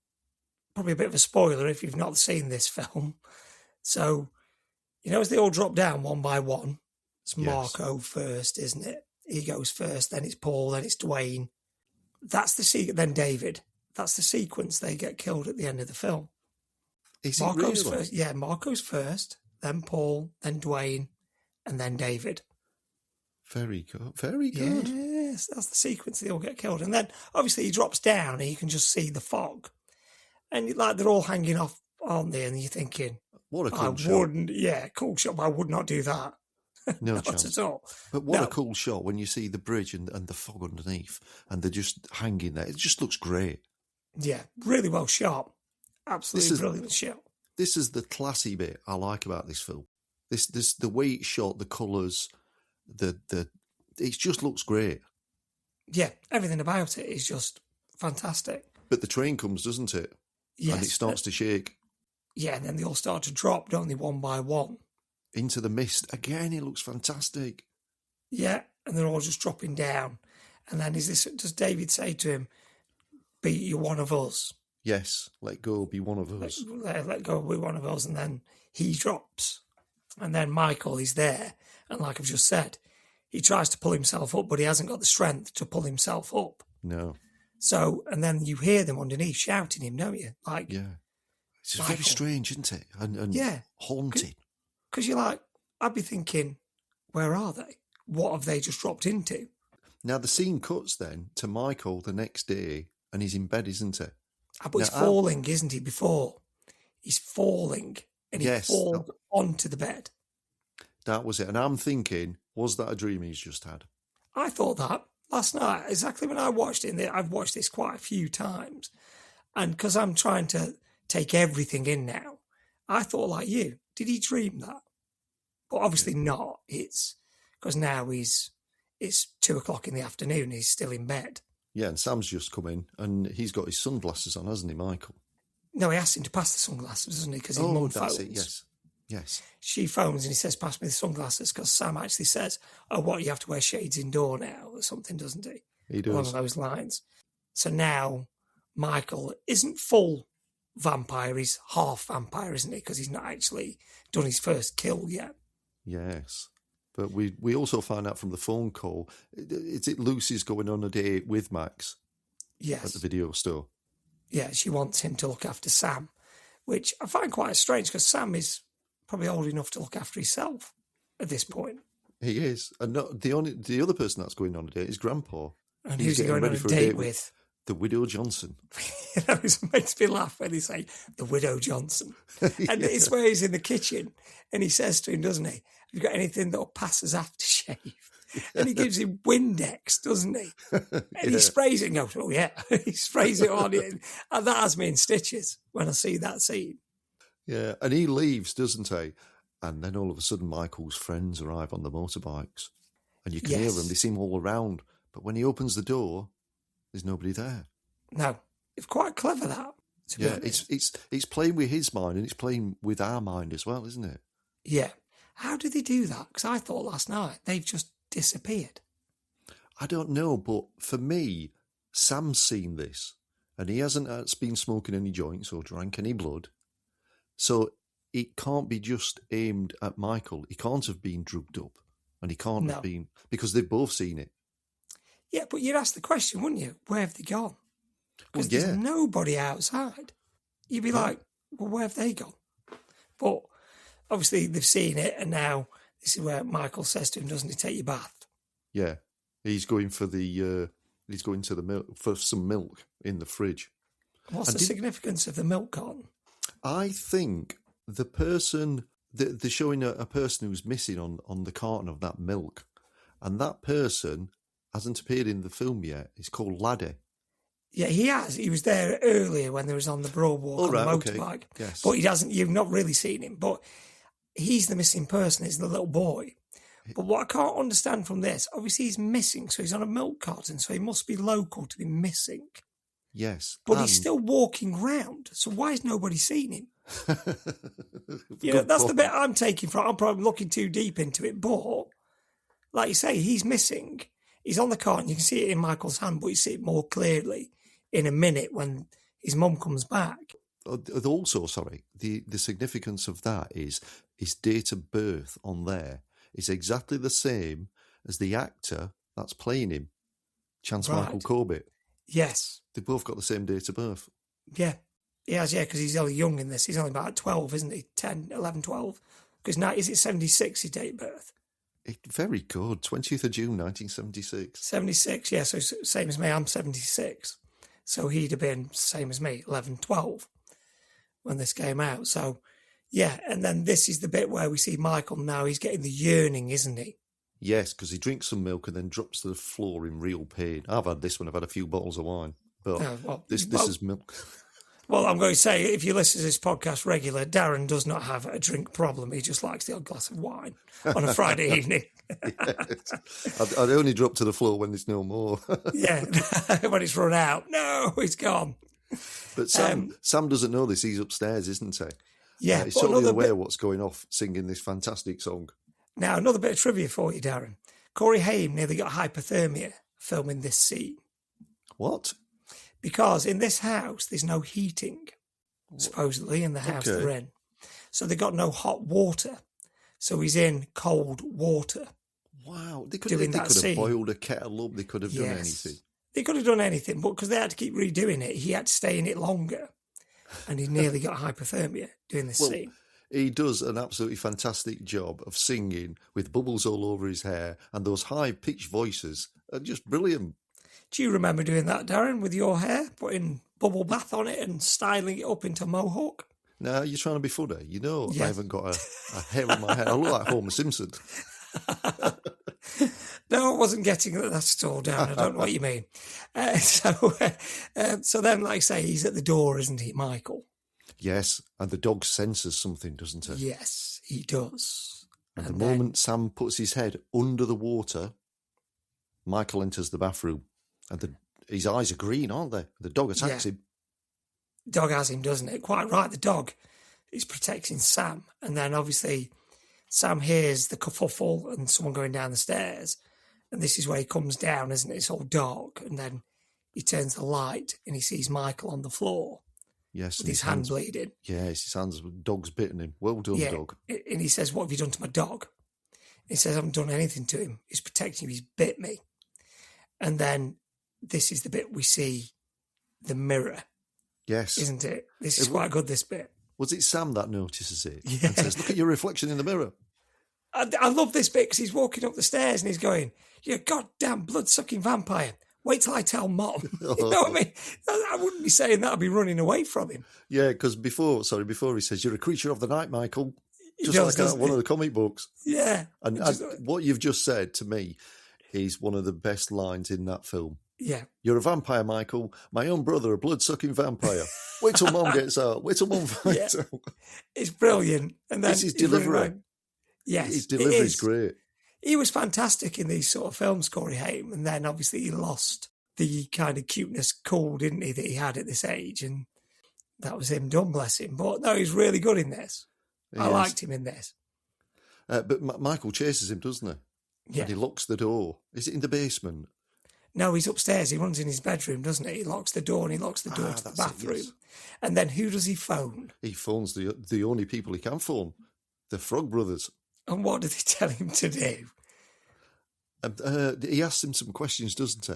S2: probably a bit of a spoiler if you've not seen this film. So, as they all drop down one by one, it's Marco first, isn't it? He goes first, then it's Paul, then it's Dwayne. That's then David. That's the sequence they get killed at the end of the film.
S1: Is
S2: Marco's
S1: really?
S2: first. Yeah, Marco's first, then Paul, then Dwayne, and then David.
S1: Very good. Very good.
S2: Yes, that's the sequence. They all get killed. And then, obviously, he drops down and you can just see the fog. And they're all hanging off, aren't they? And you're thinking,
S1: what a cool shot.
S2: Cool shot, but I would not do that.
S1: No
S2: Not
S1: chance.
S2: at all.
S1: But what a cool shot when you see the bridge and the fog underneath and they're just hanging there. It just looks great.
S2: Yeah, really well shot. Absolutely brilliant shot.
S1: This is the classy bit I like about this film. This the way it's shot, the colours, it just looks great.
S2: Yeah, everything about it is just fantastic.
S1: But the train comes, doesn't it?
S2: Yes.
S1: And it starts to shake.
S2: Yeah, and then they all start to drop, don't they, one by one?
S1: Into the mist. Again, it looks fantastic.
S2: Yeah, and they're all just dropping down. And then does David say to him, be you one of us?
S1: Yes, let go, be one of us.
S2: Let go, be one of us. And then he drops. And then Michael is there. And like I've just said, he tries to pull himself up, but he hasn't got the strength to pull himself up.
S1: No.
S2: So, and then you hear them underneath shouting him, don't you? Like,
S1: yeah. It's
S2: Michael.
S1: Very strange, isn't it? And haunting.
S2: Because you're like, I'd be thinking, where are they? What have they just dropped into?
S1: Now, the scene cuts then to Michael the next day, and he's in bed, isn't he?
S2: But he's falling, isn't he, before? He's falling, and he falls onto the bed.
S1: That was it. And I'm thinking, was that a dream he's just had?
S2: I thought that last night, exactly when I watched it. I've watched this quite a few times. And because I'm trying to take everything in now, I thought like you, did he dream that? But obviously not. It's because now it's 2:00 in the afternoon. He's still in bed.
S1: Yeah, and Sam's just come in and he's got his sunglasses on, hasn't he, Michael?
S2: No, he asked him to pass the sunglasses, doesn't he? Because his mum phones.
S1: It, yes. She
S2: phones and he says, pass me the sunglasses, because Sam actually says, oh, what, you have to wear shades indoor now or something, doesn't he?
S1: He does.
S2: Along those lines. So now Michael isn't full vampire, he's half vampire, isn't he? Because he's not actually done his first kill yet.
S1: Yes. But we also find out from the phone call, is it Lucy's going on a date with Max?
S2: Yes.
S1: At the video store.
S2: Yeah, she wants him to look after Sam, which I find quite strange because Sam is probably old enough to look after himself at this point.
S1: He is. And the other person that's going on a date is Grandpa.
S2: And who's he going on a date with?
S1: The Widow Johnson.
S2: That makes me laugh when they say, the Widow Johnson. And it's where he's in the kitchen and he says to him, doesn't he, have you got anything that'll pass as aftershave? And he gives him Windex, doesn't he? And he sprays it and goes, oh yeah. He sprays it on it. And that has me in stitches when I see that scene.
S1: Yeah, and he leaves, doesn't he? And then all of a sudden Michael's friends arrive on the motorbikes. And you can hear them, they seem all around. But when he opens the door, there's nobody there.
S2: No, it's quite clever that.
S1: Yeah, it's playing with his mind and it's playing with our mind as well, isn't it?
S2: Yeah. How do they do that? Because I thought last night they've just disappeared.
S1: I don't know, but for me, Sam's seen this and he hasn't been smoking any joints or drank any blood. So it can't be just aimed at Michael. He can't have been drugged up and he can't have been, because they've both seen it.
S2: Yeah, but you'd ask the question, wouldn't you? Where have they gone? Because there's nobody outside. You'd be like, well, where have they gone? But obviously they've seen it, and now this is where Michael says to him, doesn't he, take your bath?
S1: Yeah. He's going for he's going to the milk for some milk in the fridge.
S2: What's the significance of the milk carton?
S1: I think the person they're showing a person who's missing on the carton of that milk, and that person hasn't appeared in the film yet. He's called Laddie.
S2: Yeah, he has. He was there earlier when they was on the Broadwalk on the motorbike.
S1: Okay. Yes.
S2: But he hasn't. You've not really seen him. But he's the missing person. He's the little boy. But what I can't understand from this, obviously he's missing, so he's on a milk carton, so he must be local to be missing.
S1: Yes.
S2: But he's still walking round, so why has nobody seen him? That's the bit I'm taking from. I'm probably looking too deep into it, but like you say, he's missing. He's on the carton. You can see it in Michael's hand, but you see it more clearly in a minute when his mum comes back.
S1: Also, sorry, the significance of that is his date of birth on there is exactly the same as the actor that's playing him, Chance Michael Corbett.
S2: Yes.
S1: They've both got the same date of birth.
S2: Yeah. He has, because he's only young in this. He's only about 12, isn't he? 10, 11, 12. Because now, is it 76, his date of birth?
S1: Very good. 20th of June, 1976.
S2: 76, yeah. So same as me. I'm 76. So he'd have been same as me, 11, 12, when this came out. So, yeah. And then this is the bit where we see Michael now. He's getting the yearning, isn't he?
S1: Yes, because he drinks some milk and then drops to the floor in real pain. I've had this one. I've had a few bottles of wine. But this is milk.
S2: Well, I'm going to say, if you listen to this podcast regular, Darren does not have a drink problem. He just likes the odd glass of wine on a Friday evening.
S1: I'd only drop to the floor when there's no more.
S2: Yeah, when it's run out. No, it's gone.
S1: But Sam doesn't know this. He's upstairs, isn't he?
S2: Yeah.
S1: He's totally aware of what's going off, singing this fantastic song.
S2: Now, another bit of trivia for you, Darren. Corey Haim nearly got hypothermia filming this scene.
S1: What?
S2: Because in this house, there's no heating, supposedly, in the house they're in. So they got no hot water. So he's in cold water.
S1: Wow. They could have boiled a kettle up. They could have done anything.
S2: They could have done anything, but because they had to keep redoing it, he had to stay in it longer. And he nearly got hypothermia doing this scene.
S1: He does an absolutely fantastic job of singing with bubbles all over his hair, and those high-pitched voices are just brilliant.
S2: Do you remember doing that, Darren, with your hair, putting bubble bath on it and styling it up into a mohawk?
S1: No, you're trying to be funny. You know, I haven't got a hair on my head. I look like Homer Simpson.
S2: No, I wasn't getting that at all, Darren. I don't know what you mean. So then, like I say, he's at the door, isn't he, Michael?
S1: Yes, and the dog senses something, doesn't it?
S2: Yes, he does.
S1: And the moment Sam puts his head under the water, Michael enters the bathroom. And his eyes are green, aren't they? The dog attacks him.
S2: Dog has him, doesn't it? Quite right. The dog is protecting Sam. And then obviously Sam hears the kerfuffle and someone going down the stairs. And this is where he comes down, isn't it? It's all dark. And then he turns the light and he sees Michael on the floor.
S1: Yes.
S2: With his hand bleeding.
S1: Yes, his hands, dog's bitten him. Well done, dog.
S2: And he says, "What have you done to my dog?" He says, "I haven't done anything to him. He's protecting him. He's bit me." And then this is the bit we see the mirror.
S1: Yes.
S2: Isn't it? This is quite good, this bit.
S1: Was it Sam that notices it? Yeah. And says, "Look at your reflection in the mirror."
S2: I love this bit because he's walking up the stairs and he's going, "You goddamn blood-sucking vampire. Wait till I tell Mom." You know what I mean? I wouldn't be saying that. I'd be running away from him. Yeah,
S1: because before he says, "You're a creature of the night, Michael." Just like that, one of the comic books.
S2: Yeah.
S1: And what you've just said to me is one of the best lines in that film.
S2: Yeah.
S1: "You're a vampire, Michael. My own brother, a blood-sucking vampire. Wait till Mom gets out. Wait till Mom finds out."
S2: It's brilliant. And then
S1: this is delivery.
S2: Yes,
S1: his delivery is great.
S2: He was fantastic in these sort of films, Corey Haim, and then obviously he lost the kind of cuteness cool, didn't he, that he had at this age, and that was him done, bless him. But no, he's really good in this. I liked him in this.
S1: But Michael chases him, doesn't he?
S2: Yeah.
S1: And he locks the door. Is it in the basement?
S2: No, he's upstairs. He runs in his bedroom, doesn't he? He locks the door and he locks the door to the bathroom. Yes. And then who does he phone? He
S1: phones the only people he can phone, the Frog Brothers.
S2: And what does he tell him to do?
S1: He asks him some questions, doesn't he?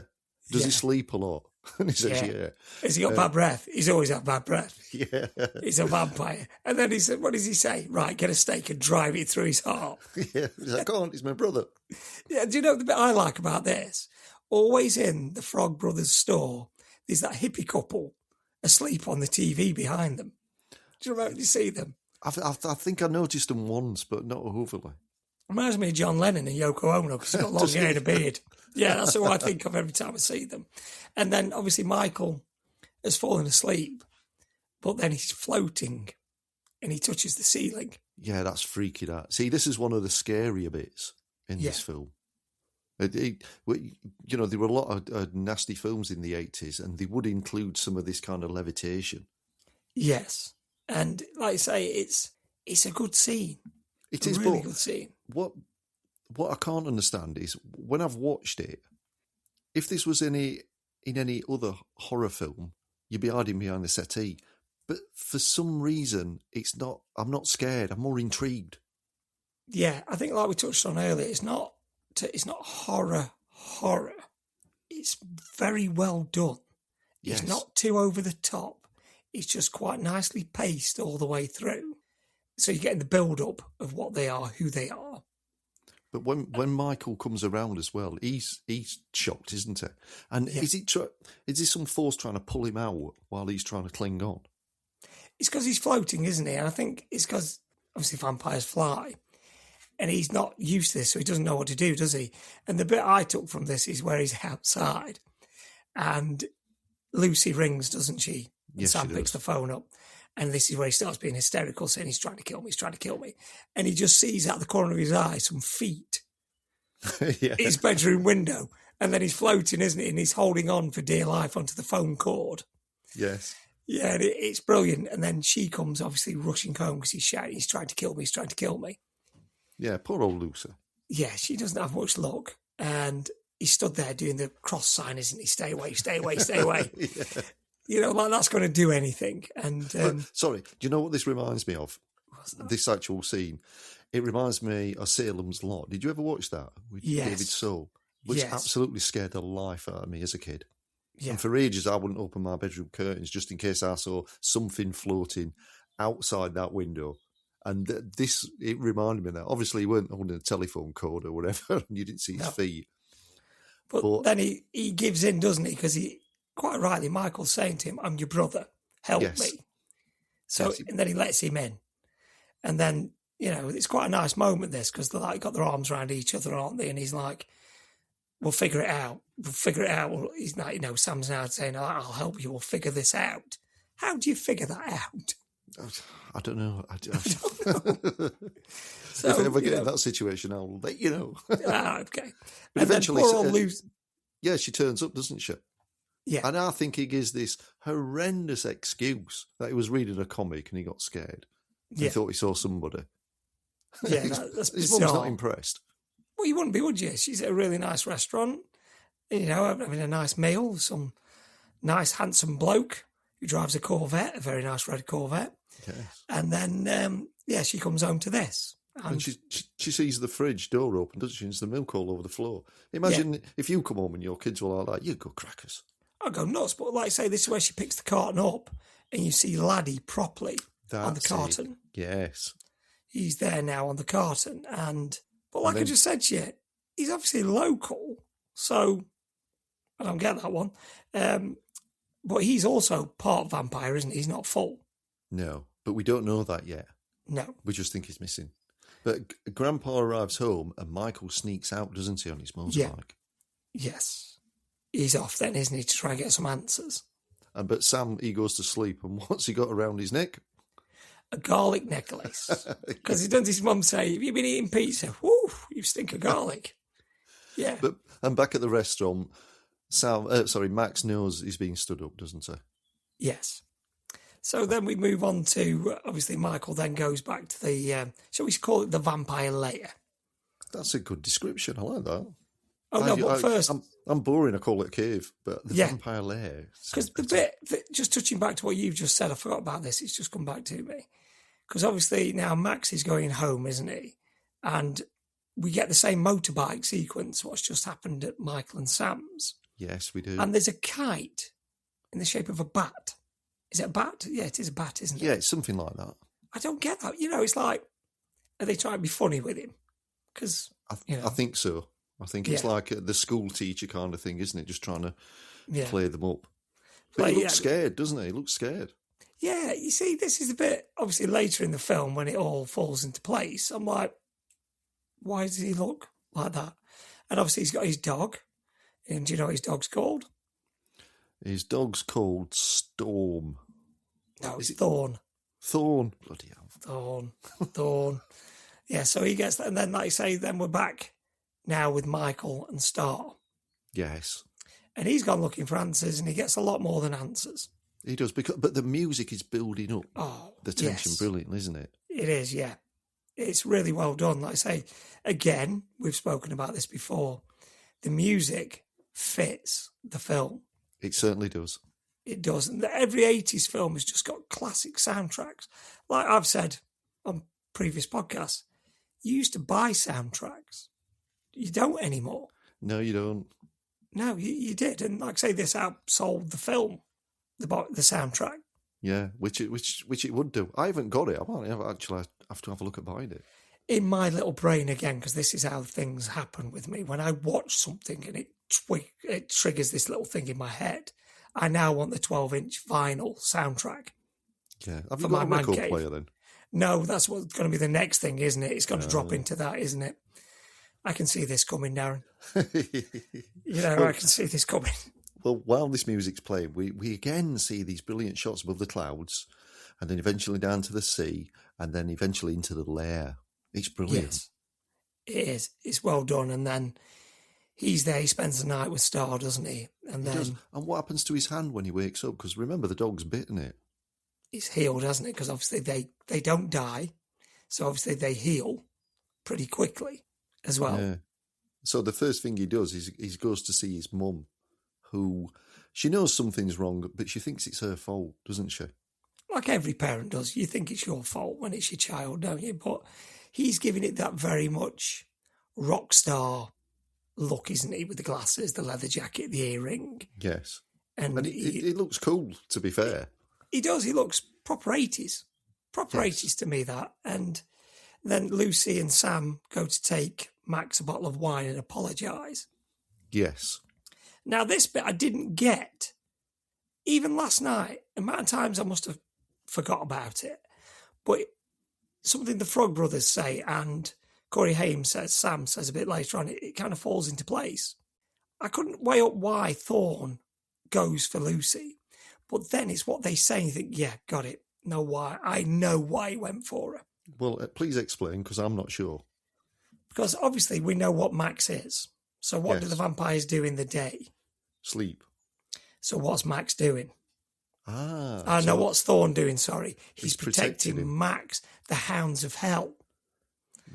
S1: Does he sleep a lot? And he says, yeah.
S2: Has he got bad breath? He's always had bad breath.
S1: Yeah.
S2: He's a vampire. And then he said, what does he say? Right, get a stake and drive it through his heart.
S1: Yeah. He's like, I can't, he's my brother.
S2: Yeah, do you know the bit I like about this? Always in the Frog Brothers store, there's that hippie couple asleep on the TV behind them. Do you remember? Do you see them?
S1: I think I noticed them once, but not overly.
S2: Reminds me of John Lennon and Yoko Ono because he's got long hair and a beard. Yeah, that's what I think of every time I see them. And then obviously Michael has fallen asleep, but then he's floating and he touches the ceiling.
S1: Yeah, that's freaky. That. See, this is one of the scarier bits in this film. There were a lot of nasty films in the 80s, and they would include some of this kind of levitation.
S2: Yes, and like I say, it's a good scene.
S1: It is
S2: a really good scene.
S1: What I can't understand is when I've watched it, if this was in any other horror film, you'd be hiding behind the settee. But for some reason, it's not. I'm not scared. I'm more intrigued.
S2: Yeah, I think like we touched on earlier, it's not horror. It's very well done.
S1: Yes.
S2: It's not too over the top. It's just quite nicely paced all the way through. So you're getting the build-up of what they are, who they are.
S1: But when Michael comes around as well, he's shocked, isn't he? And is this some force trying to pull him out while he's trying to cling on?
S2: It's because he's floating, isn't he? And I think it's because, obviously, vampires fly. And he's not used to this, so he doesn't know what to do, does he? And the bit I took from this is where he's outside. And Lucy rings, doesn't she?
S1: Yes,
S2: Sam
S1: she
S2: picks
S1: does.
S2: the phone up. And this is where he starts being hysterical, saying he's trying to kill me. And he just sees out the corner of his eye some feet
S1: Yeah.
S2: his bedroom window. And then he's floating, isn't he? And he's holding on for dear life onto the phone cord.
S1: Yes.
S2: Yeah, and it's brilliant. And then she comes obviously rushing home because he's shouting, he's trying to kill me.
S1: Yeah, poor old Lucy.
S2: Yeah, she doesn't have much luck. And he stood there doing the cross sign, isn't he? Stay away.
S1: Yeah.
S2: You know, like that's going to do anything. And
S1: sorry, do you know what this reminds me of? This actual scene. It reminds me of Salem's Lot. Did you ever watch that with David Soul? Which absolutely scared the life out of me as a kid. Yeah. And for ages, I wouldn't open my bedroom curtains just in case I saw something floating outside that window. And it reminded me of that. Obviously, he weren't holding a telephone cord or whatever, and you didn't see his feet.
S2: But then he gives in, doesn't he? Because he, quite rightly, Michael's saying to him, I'm your brother, help me. So, and then he lets him in. And then, you know, it's quite a nice moment, this, because they're like got their arms around each other, aren't they? And he's like, we'll figure it out. Well, he's not, you know, Sam's now saying, I'll help you. We'll figure this out. How do you figure that out?
S1: I don't know. I don't
S2: know. So,
S1: if I ever get in that situation, I'll let you know.
S2: Okay.
S1: But
S2: and
S1: eventually, she turns up, doesn't she?
S2: Yeah.
S1: And I think he gives this horrendous excuse that he was reading a comic and he got scared. He thought he saw somebody.
S2: Yeah,
S1: his mum's not impressed.
S2: Well, you wouldn't be, would you? She's at a really nice restaurant, you know, having a nice meal, some nice, handsome bloke who drives a Corvette, a very nice red Corvette.
S1: Yes.
S2: And then, she comes home to this.
S1: And she sees the fridge door open, doesn't she? And there's the milk all over the floor. Imagine if you come home and your kids were all like, you go crackers.
S2: I'll go nuts. But like I say, this is where she picks the carton up and you see Laddie properly on the carton.
S1: Yes.
S2: He's there now on the carton. But like I just said to you, he's obviously local. So I don't get that one. But he's also part vampire, isn't he? He's not full.
S1: No, but we don't know that yet.
S2: No.
S1: We just think he's missing. But Grandpa arrives home and Michael sneaks out, doesn't he, on his motorbike?
S2: Yes. He's off then, isn't he, to try and get some answers.
S1: But Sam, he goes to sleep, and what's he got around his neck?
S2: A garlic necklace. Because he does his mum say, have you been eating pizza? Woo, you stink of garlic. Yeah.
S1: And back at the restaurant, Max knows he's being stood up, doesn't he?
S2: Yes. So then we move on to, obviously, Michael then goes back to the, shall we call it the vampire lair?
S1: That's a good description. I like that.
S2: Oh, no, but first...
S1: I'm boring, I call it a cave, but the vampire lair...
S2: Because the bit, just touching back to what you've just said, I forgot about this, it's just come back to me. Because obviously now Max is going home, isn't he? And we get the same motorbike sequence, what's just happened at Michael and Sam's.
S1: Yes, we do.
S2: And there's a kite in the shape of a bat. Is it a bat? Yeah, it is a bat, isn't it?
S1: Yeah, it's something like that.
S2: I don't get that. It's like, are they trying to be funny with him? Because,
S1: I think so. I think it's like the school teacher kind of thing, isn't it? Just trying to play them up. But he looks scared, doesn't he? He looks scared.
S2: Yeah, you see, this is a bit, obviously, later in the film when it all falls into place. I'm like, why does he look like that? And obviously he's got his dog. And do you know what his dog's called?
S1: His dog's called Storm.
S2: No, it's Thorn.
S1: Thorn. Bloody
S2: hell. Thorn. Yeah, so he gets that. And then, like I say, then we're back now with Michael and Star.
S1: Yes.
S2: And he's gone looking for answers, and he gets a lot more than answers.
S1: He does, but the music is building up.
S2: Oh,
S1: the tension, brilliant, isn't it?
S2: It is, yeah. It's really well done. Like I say, again, we've spoken about this before. The music fits the film.
S1: It certainly does.
S2: It does. And every 80s film has just got classic soundtracks. Like I've said on previous podcasts, you used to buy soundtracks. You don't anymore.
S1: No, you don't.
S2: No, you did. And like I say, this outsold the film, the soundtrack.
S1: Yeah, which it would do. I haven't got it. I might actually have to have a look at buying it.
S2: In my little brain again, because this is how things happen with me. When I watch something and it triggers this little thing in my head, I now want the 12-inch vinyl soundtrack.
S1: Yeah. Have you got a record player then?
S2: No, that's what's going to be the next thing, isn't it? It's going to drop into that, isn't it? I can see this coming, Darren. I can see this coming.
S1: Well, while this music's playing, we again see these brilliant shots above the clouds, and then eventually down to the sea, and then eventually into the lair. It's brilliant.
S2: Yes, it is. It's well done. And then he's there. He spends the night with Star, doesn't he? And then
S1: And what happens to his hand when he wakes up? Because remember, the dog's bitten it.
S2: It's healed, hasn't it? Because obviously they don't die, so obviously they heal pretty quickly as well.
S1: Yeah. So the first thing he does is he goes to see his mum, who she knows something's wrong, but she thinks it's her fault, doesn't she?
S2: Like every parent does. You think it's your fault when it's your child, don't you? But he's giving it that very much rock star look, isn't he? With the glasses, the leather jacket, the earring.
S1: Yes.
S2: And
S1: it looks cool, to be fair.
S2: He does. He looks proper 80s. Proper 80s to me, that. And then Lucy and Sam go to take Max a bottle of wine and apologise.
S1: Yes.
S2: Now, this bit I didn't get. Even last night, the amount of times I must have forgot about it. But something the Frog Brothers say, and Corey Haim says, Sam says a bit later on, it kind of falls into place. I couldn't weigh up why Thorn goes for Lucy. But then it's what they say, and you think, yeah, got it. Know why? I know why he went for her.
S1: Well, please explain, because I'm not sure.
S2: Because obviously we know what Max is. So what do the vampires do in the day?
S1: Sleep.
S2: So what's Max doing?
S1: No,
S2: what's Thorn doing? Sorry. He's
S1: protecting
S2: protecting Max, the Hounds of Hell.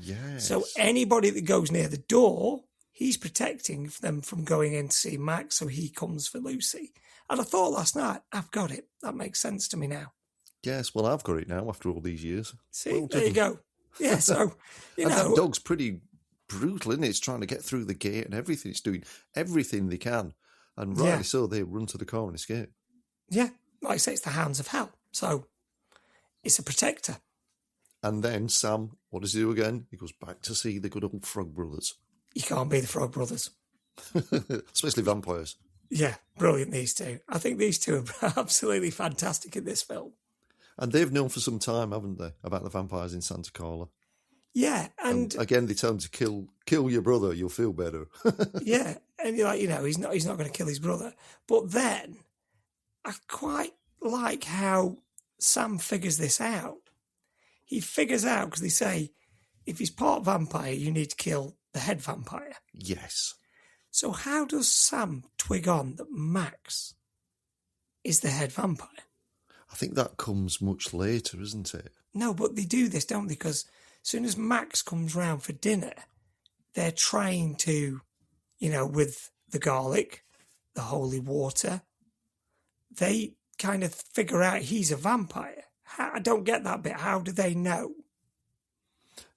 S1: Yes.
S2: So anybody that goes near the door, he's protecting them from going in to see Max, so he comes for Lucy. And I thought last night, I've got it. That makes sense to me now.
S1: Yes, well, I've got it now after all these years.
S2: See,
S1: well
S2: there you go. Yeah, so,
S1: and that dog's pretty brutal, isn't it? It's trying to get through the gate and everything. It's doing everything they can. And rightly so, they run to the car and escape.
S2: Yeah, like I say, it's the Hounds of Hell. So it's a protector.
S1: And then Sam, what does he do again? He goes back to see the good old Frog Brothers.
S2: You can't be the Frog Brothers.
S1: Especially vampires.
S2: Yeah, brilliant, these two. I think these two are absolutely fantastic in this film.
S1: And they've known for some time, haven't they, about the vampires in Santa Carla?
S2: Yeah, and
S1: again, they tell him to kill your brother, you'll feel better.
S2: Yeah, and you're like, he's not going to kill his brother. But then, I quite like how Sam figures this out. He figures out, because they say, if he's part vampire, you need to kill the head vampire.
S1: Yes.
S2: So how does Sam twig on that Max is the head vampire?
S1: I think that comes much later, isn't it?
S2: No, but they do this, don't they? Because as soon as Max comes round for dinner, they're trying to, with the garlic, the holy water, they kind of figure out he's a vampire. I don't get that bit. How do they know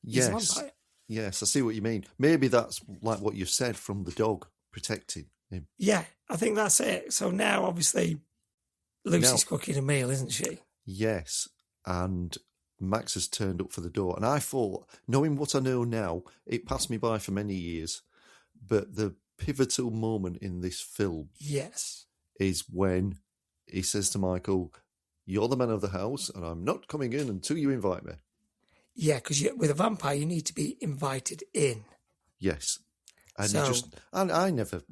S2: he's a vampire?
S1: Yes, I see what you mean. Maybe that's like what you said from the dog protecting him.
S2: Yeah, I think that's it. So now, obviously, Lucy's cooking a meal, isn't she?
S1: Yes, and Max has turned up for the door. And I thought, knowing what I know now, it passed me by for many years. But the pivotal moment in this film
S2: Yes.
S1: is when he says to Michael, "You're the man of the house, and I'm not coming in until you invite me."
S2: Yeah, because with a vampire, you need to be invited in.
S1: Yes. And
S2: So-
S1: I never,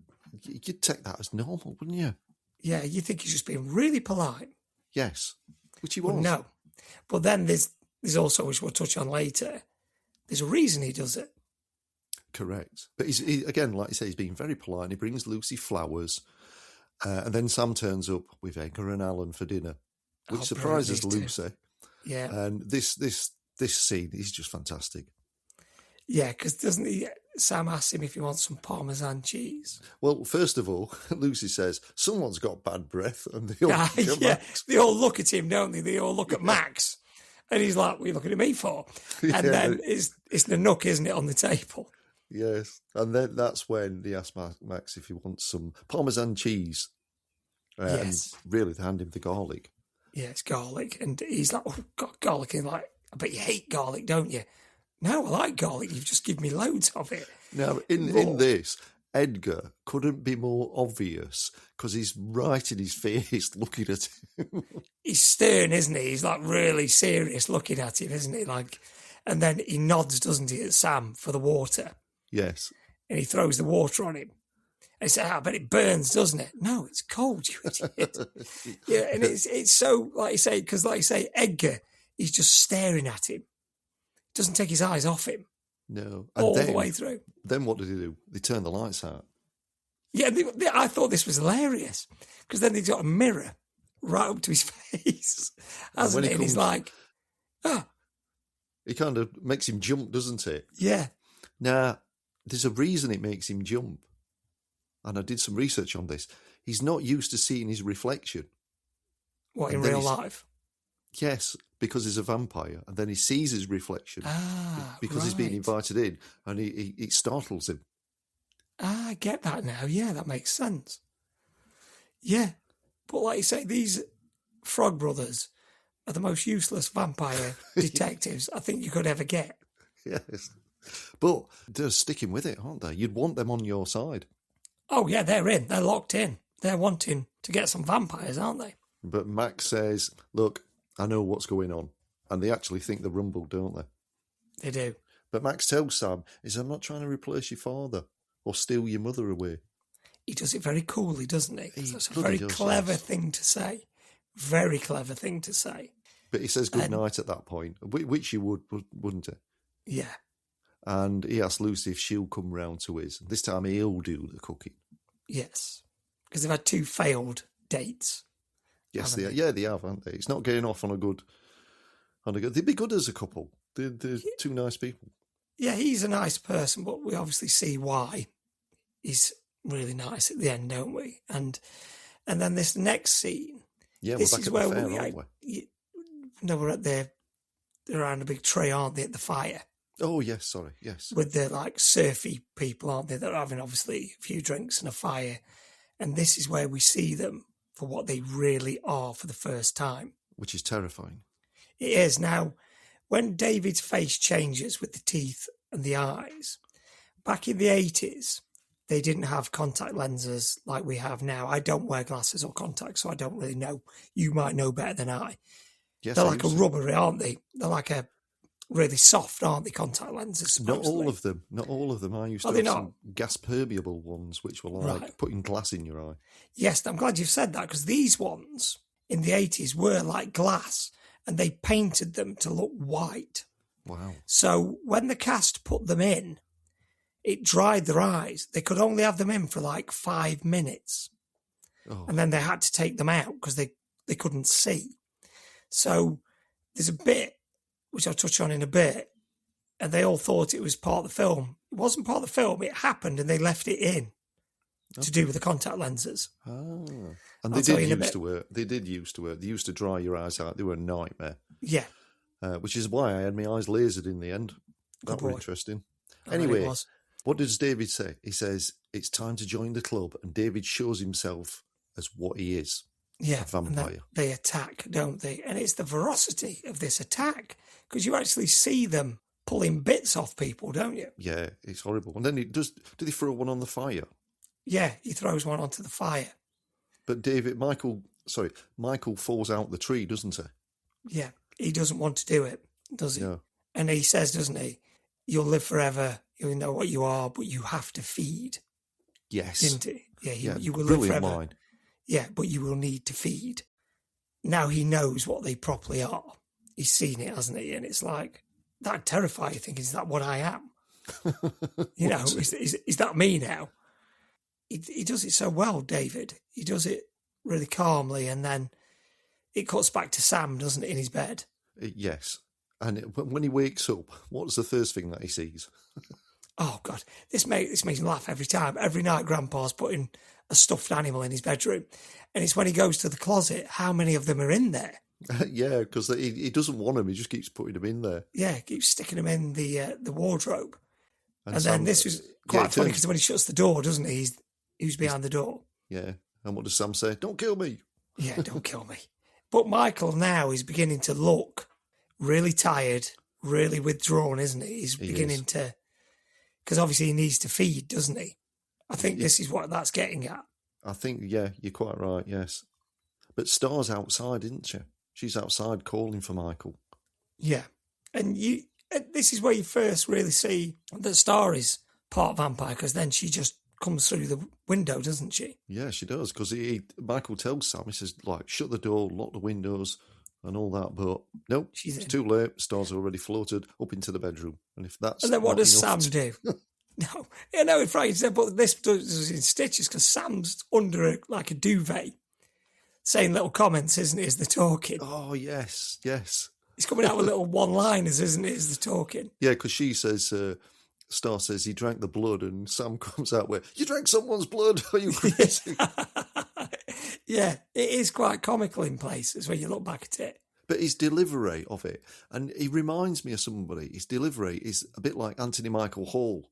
S1: you'd take that as normal, wouldn't you?
S2: Yeah, you think he's just being really polite.
S1: Yes. Which he
S2: But
S1: was.
S2: no. But then there's also, which we'll touch on later, there's a reason he does it.
S1: Correct. But again, like you say, he's being very polite. And he brings Lucy flowers. And then Sam turns up with Edgar and Alan for dinner, which surprises Lucy.
S2: Yeah.
S1: And this scene is just fantastic.
S2: Yeah, because doesn't he? Sam asks him if he wants some Parmesan cheese.
S1: Well, first of all, Lucy says, "Someone's got bad breath," and they all
S2: They all look at him, don't they? They all look at Max, and he's like, "What are you looking at me for?" And then it's the nook, isn't it, on the table?
S1: Yes, and then that's when they ask Max if he wants some Parmesan cheese.
S2: Yes.
S1: And really, they hand him the garlic.
S2: Yeah, it's garlic, and he's like, "Oh, God, garlic!" And like, "I bet you hate garlic, don't you?" No, I like garlic. You've just given me loads of it.
S1: Now, in this, Edgar couldn't be more obvious because he's right in his face looking at him.
S2: He's stern, isn't he? He's like really serious looking at him, isn't he? Like, and then he nods, doesn't he, at Sam for the water,
S1: Yes.
S2: and he throws the water on him. And he said, "I bet it burns, doesn't it?" "No, it's cold, you idiot." Yeah, and it's so, like you say, because like you say, Edgar, he's just staring at him. Doesn't take his eyes off him.
S1: No.
S2: All the way through.
S1: Then what did he do? They turned the lights out.
S2: Yeah, I thought this was hilarious because then they've got a mirror right up to his face, hasn't it? And he's like, "Oh."
S1: It kind of makes him jump, doesn't it?
S2: Yeah.
S1: Now, there's a reason it makes him jump. And I did some research on this. He's not used to seeing his reflection.
S2: What, in real life?
S1: Yes, because he's a vampire. And then he sees his reflection because he's being invited in, and it startles him.
S2: I get that now. Yeah, that makes sense. Yeah. But like you say, these Frog Brothers are the most useless vampire detectives I think you could ever get.
S1: Yes. But they're sticking with it, aren't they? You'd want them on your side.
S2: Oh, yeah, they're in. They're locked in. They're wanting to get some vampires, aren't they?
S1: But Max says, "Look, I know what's going on." And they actually think they're rumbled, don't they?
S2: They do.
S1: But Max tells Sam, "I'm not trying to replace your father or steal your mother away."
S2: He does it very coolly, doesn't he?
S1: He
S2: That's a
S1: bloody
S2: very
S1: does,
S2: clever
S1: yes.
S2: thing to say. Very clever thing to say.
S1: But he says good night at that point, which you wouldn't he?
S2: Yeah.
S1: And he asks Lucy if she'll come round to his. This time he'll do the cooking.
S2: Yes. Because they've had 2 failed dates.
S1: Yes, they have, haven't they? It's not getting off on a good. They'd be good as a couple. They're 2 nice people.
S2: Yeah, he's a nice person, but we obviously see why he's really nice at the end, don't we? And then this next scene.
S1: Yeah,
S2: this
S1: we're back
S2: is
S1: at
S2: where
S1: the fair, aren't we?
S2: No, we're at they're around a big tree, aren't they, at the fire?
S1: Oh, yes, sorry, yes.
S2: With the like surfy people, aren't they? That are having obviously a few drinks and a fire. And this is where we see them for what they really are for the first time.
S1: Which is terrifying.
S2: It is. Now, when David's face changes with the teeth and the eyes, back in the 80s, they didn't have contact lenses like we have now. I don't wear glasses or contacts, so I don't really know. You might know better than I.
S1: Yes,
S2: They're like a rubber, aren't they? They're like a really soft, aren't they, contact lenses?
S1: Not all of them. Not all of them. I used to have some gas permeable ones, which were like putting glass in your eye.
S2: Yes, I'm glad you've said that, because these ones in the 80s were like glass, and they painted them to look white.
S1: Wow.
S2: So when the cast put them in, it dried their eyes. They could only have them in for like 5 minutes.
S1: Oh.
S2: And then they had to take them out because they couldn't see. So there's a bit, which I'll touch on in a bit, and they all thought it was part of the film. It wasn't part of the film. It happened, and they left it in to do with the contact lenses.
S1: Ah. And they did used to work. They did used to work. They used to dry your eyes out. They were a nightmare.
S2: Yeah.
S1: Which is why I had my eyes lasered in the end. That was interesting. Anyway, what does David say? He says, it's time to join the club, and David shows himself as what he is.
S2: Yeah,
S1: a vampire.
S2: and they attack, don't they? And it's the ferocity of this attack, because you actually see them pulling bits off people, don't you?
S1: Yeah, it's horrible. And then do they throw one on the fire?
S2: Yeah, he throws one onto the fire.
S1: But Michael falls out the tree, doesn't he?
S2: Yeah, he doesn't want to do it, does he?
S1: No.
S2: And he says, doesn't he, you'll live forever, you'll know what you are, but you have to feed.
S1: Yes.
S2: Didn't he? Yeah, you will live
S1: brilliant
S2: forever.
S1: line.
S2: Yeah, but you will need to feed. Now he knows what they properly are. He's seen it, hasn't he? And it's like, that'd terrify you, thinking, is that what I am? You know, is that me now? He does it so well, David. He does it really calmly, and then it cuts back to Sam, doesn't it, in his bed?
S1: Yes. And when he wakes up, what's the first thing that he sees?
S2: Oh, God. This makes me laugh every time. Every night, Grandpa's putting a stuffed animal in his bedroom. And it's when he goes to the closet, how many of them are in there?
S1: Yeah, because he doesn't want them. He just keeps putting them in there.
S2: Yeah, keeps sticking them in the wardrobe. And
S1: Sam,
S2: then this was quite funny, because when he shuts the door, doesn't he? He's behind the door.
S1: Yeah. And what does Sam say? Don't kill me.
S2: Yeah, don't kill me. But Michael now is beginning to look really tired, really withdrawn, isn't he? He's beginning to... Because obviously he needs to feed, doesn't he? I think this is what that's getting at.
S1: I think, yeah, you're quite right, yes. But Star's outside, isn't she? She's outside calling for Michael.
S2: Yeah. And this is where you first really see that Star is part vampire, because then she just comes through the window, doesn't she?
S1: Yeah, she does, because Michael tells Sam, he says, like, shut the door, lock the windows and all that, but nope, it's too late. Star's already floated up into the bedroom. And
S2: then what does Sam do? No, yeah, no, it's right. But this does in stitches, because Sam's under a duvet, saying little comments, isn't he, as they're talking?
S1: Oh, yes.
S2: He's coming out with little one-liners, isn't he, as they're talking?
S1: Yeah, because she says, Star says he drank the blood, and Sam comes out with, you drank someone's blood? Are you crazy?
S2: Yeah, it is quite comical in places when you look back at it.
S1: But his delivery of it, and he reminds me of somebody, his delivery is a bit like Anthony Michael Hall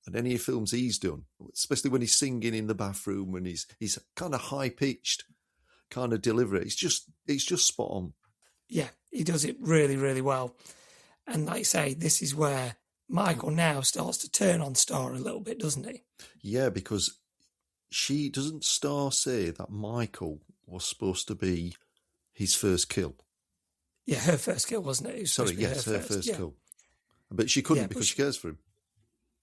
S1: and any films he's done, especially when he's singing in the bathroom and he's kind of high-pitched kind of delivery. It's just spot on.
S2: Yeah, he does it really, really well. And like I say, this is where Michael now starts to turn on Star a little bit, doesn't he?
S1: Yeah, because doesn't Star say that Michael was supposed to be his first kill?
S2: Yeah, her first kill, wasn't it?
S1: Sorry, yes, her first kill. But she couldn't because she cares for him.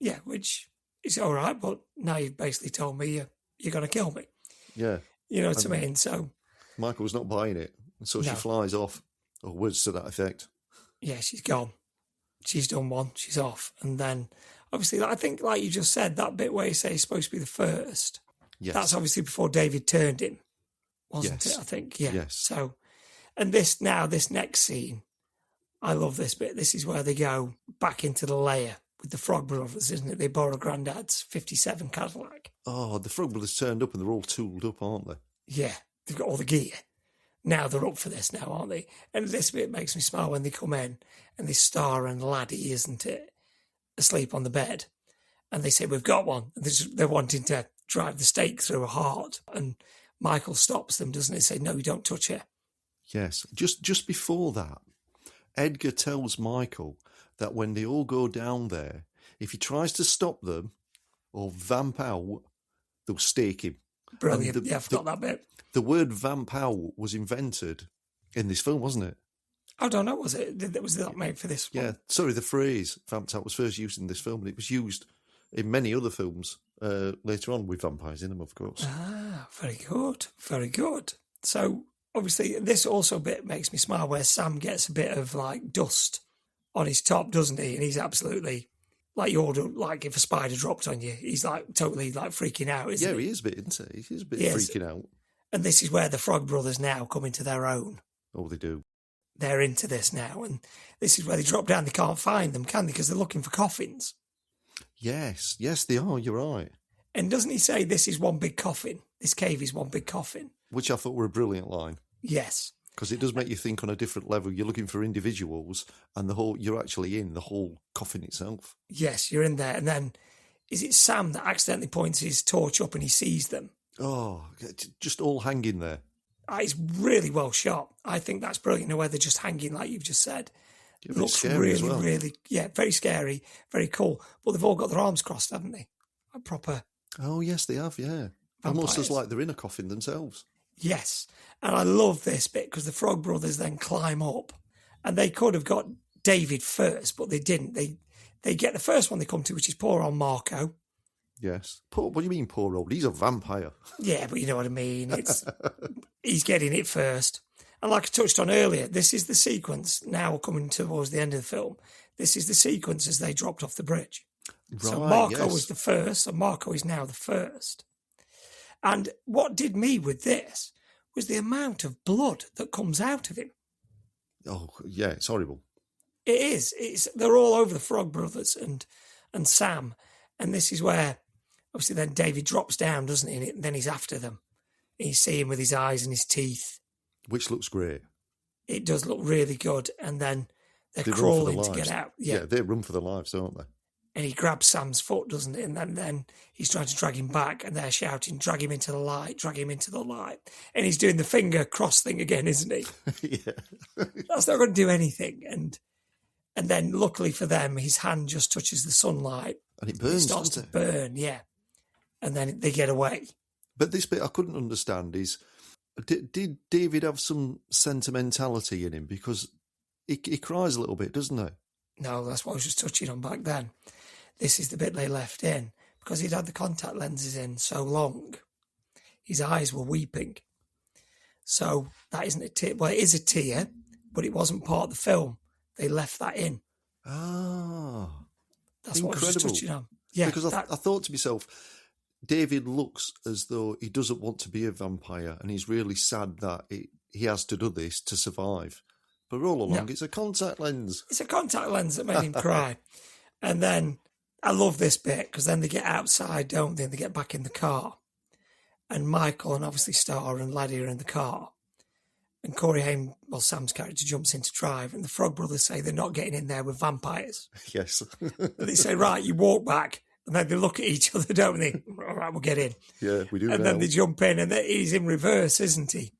S2: Yeah, which is all right, but now you've basically told me you're going to kill me.
S1: Yeah.
S2: You know what I mean? So
S1: Michael's not buying it, and so she flies off, or words to that effect.
S2: Yeah, she's gone. She's done one. She's off. And then, obviously, I think, like you just said, that bit where you say he's supposed to be the first, that's obviously before David turned him, wasn't it? I think, yeah.
S1: Yes.
S2: So, and this next scene, I love this bit. This is where they go back into the lair with the Frog Brothers, isn't it? They borrow Grandad's 57 Cadillac.
S1: Oh, the Frog Brothers turned up and they're all tooled up, aren't they?
S2: Yeah, they've got all the gear. Now they're up for this now, aren't they? And this bit makes me smile when they come in and they Star and Laddie, isn't it, asleep on the bed. And they say, we've got one. And they're wanting to drive the stake through her heart. And Michael stops them, doesn't he? Say, no, you don't touch her.
S1: Yes. Just before that, Edgar tells Michael that when they all go down there, if he tries to stop them or vamp out, they'll stake him.
S2: Brilliant. I forgot that bit.
S1: The word vamp out was invented in this film, wasn't it?
S2: I don't know, was it? Was that made for this one?
S1: Yeah, sorry, the phrase vamped out was first used in this film, and it was used in many other films later on with vampires in them, of course.
S2: Ah, very good. Very good. So, obviously, this also bit makes me smile where Sam gets a bit of, like, dust on his top, doesn't he? And he's absolutely, like, like if a spider dropped on you, he's, like, totally, like, freaking out, isn't he?
S1: Yeah, he is a bit, isn't he? He's a bit freaking out.
S2: And this is where the Frog Brothers now come into their own.
S1: Oh, they do.
S2: They're into this now, and this is where they drop down. They can't find them, can they? Because they're looking for coffins.
S1: Yes, they are. You're right.
S2: And doesn't he say this is one big coffin? This cave is one big coffin.
S1: Which I thought were a brilliant line.
S2: Yes.
S1: Because it does make you think on a different level. You're looking for individuals, and you're actually in the whole coffin itself.
S2: Yes, you're in there. And then, is it Sam that accidentally points his torch up and he sees them?
S1: Oh, just all hanging there.
S2: It's really well shot. I think that's brilliant. Where they're just hanging, like you've just said.
S1: Yeah,
S2: Looks
S1: scary as
S2: really,
S1: well.
S2: really, very scary, very cool. But they've all got their arms crossed, haven't they? Like proper.
S1: Oh, yes, they have, yeah. Almost as like they're in a coffin themselves.
S2: Yes. And I love this bit because the Frog Brothers then climb up. And they could have got David first, but they didn't. They get the first one they come to, which is poor old Marco.
S1: Yes. What do you mean, poor old? He's a vampire.
S2: Yeah, but you know what I mean. He's getting it first. And like I touched on earlier, this is the sequence now coming towards the end of the film. This is the sequence as they dropped off the bridge.
S1: Right,
S2: so Marco
S1: yes.
S2: was the first, and Marco is now the first. And what did me with this was the amount of blood that comes out of him.
S1: Oh, yeah, it's horrible.
S2: It is. They're all over the Frog Brothers and Sam. And this is where, obviously, then David drops down, doesn't he? And then he's after them. And you see him with his eyes and his teeth.
S1: Which looks great.
S2: It does look really good. And then they're
S1: They
S2: crawling to get out.
S1: Yeah, they run for their lives, don't they?
S2: And he grabs Sam's foot, doesn't he? And then he's trying to drag him back, and they're shouting, drag him into the light, drag him into the light. And he's doing the finger cross thing again, isn't he?
S1: Yeah.
S2: That's not going to do anything. And then, luckily for them, his hand just touches the sunlight.
S1: And it burns,
S2: It starts to
S1: doesn't it?
S2: burn, yeah. And then they get away.
S1: But this bit I couldn't understand is, did David have some sentimentality in him? Because he cries a little bit, doesn't he?
S2: No, that's what I was just touching on back then. This is the bit they left in. Because he'd had the contact lenses in so long, his eyes were weeping. So that isn't a tear. Well, it is a tear, but it wasn't part of the film. They left that in.
S1: Ah.
S2: That's what I was just
S1: Incredible.
S2: touching on. Yeah,
S1: Because I thought to myself, David looks as though he doesn't want to be a vampire, and he's really sad that he has to do this to survive. But all along, it's a contact lens.
S2: It's a contact lens that made him cry. And then I love this bit because then they get outside, don't they? And they get back in the car. And Michael and obviously Star and Laddie are in the car. And Corey Haim, well, Sam's character, jumps in to drive. And the Frog Brothers say they're not getting in there with vampires.
S1: Yes.
S2: And they say, right, you walk back. And then they look at each other, don't they? All right, we'll get in.
S1: Yeah, we do.
S2: And then they jump in, and he's in reverse, isn't he?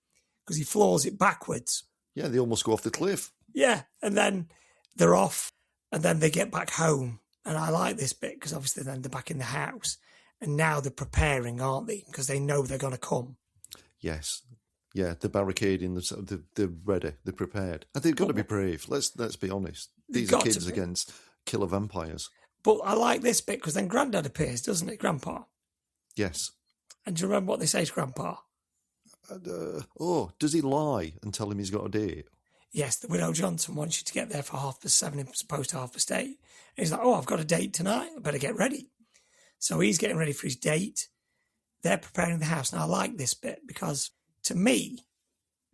S2: Because he floors it backwards.
S1: Yeah, they almost go off the cliff.
S2: Yeah, and then they're off, and then they get back home. And I like this bit because obviously then they're back in the house, and now they're preparing, aren't they? Because they know they're going to come.
S1: Yes. Yeah, they're barricading themselves. They're ready. They're prepared. And they've got to be brave. Let's be honest. These are kids against killer vampires.
S2: But I like this bit because then Grandad appears, doesn't it, Grandpa?
S1: Yes.
S2: And do you remember what they say to Grandpa?
S1: Does he lie and tell him he's got a date?
S2: Yes, the Widow Johnson wants you to get there for 7:30 as opposed to 8:30. And he's like, I've got a date tonight. I better get ready. So he's getting ready for his date. They're preparing the house. And I like this bit because to me,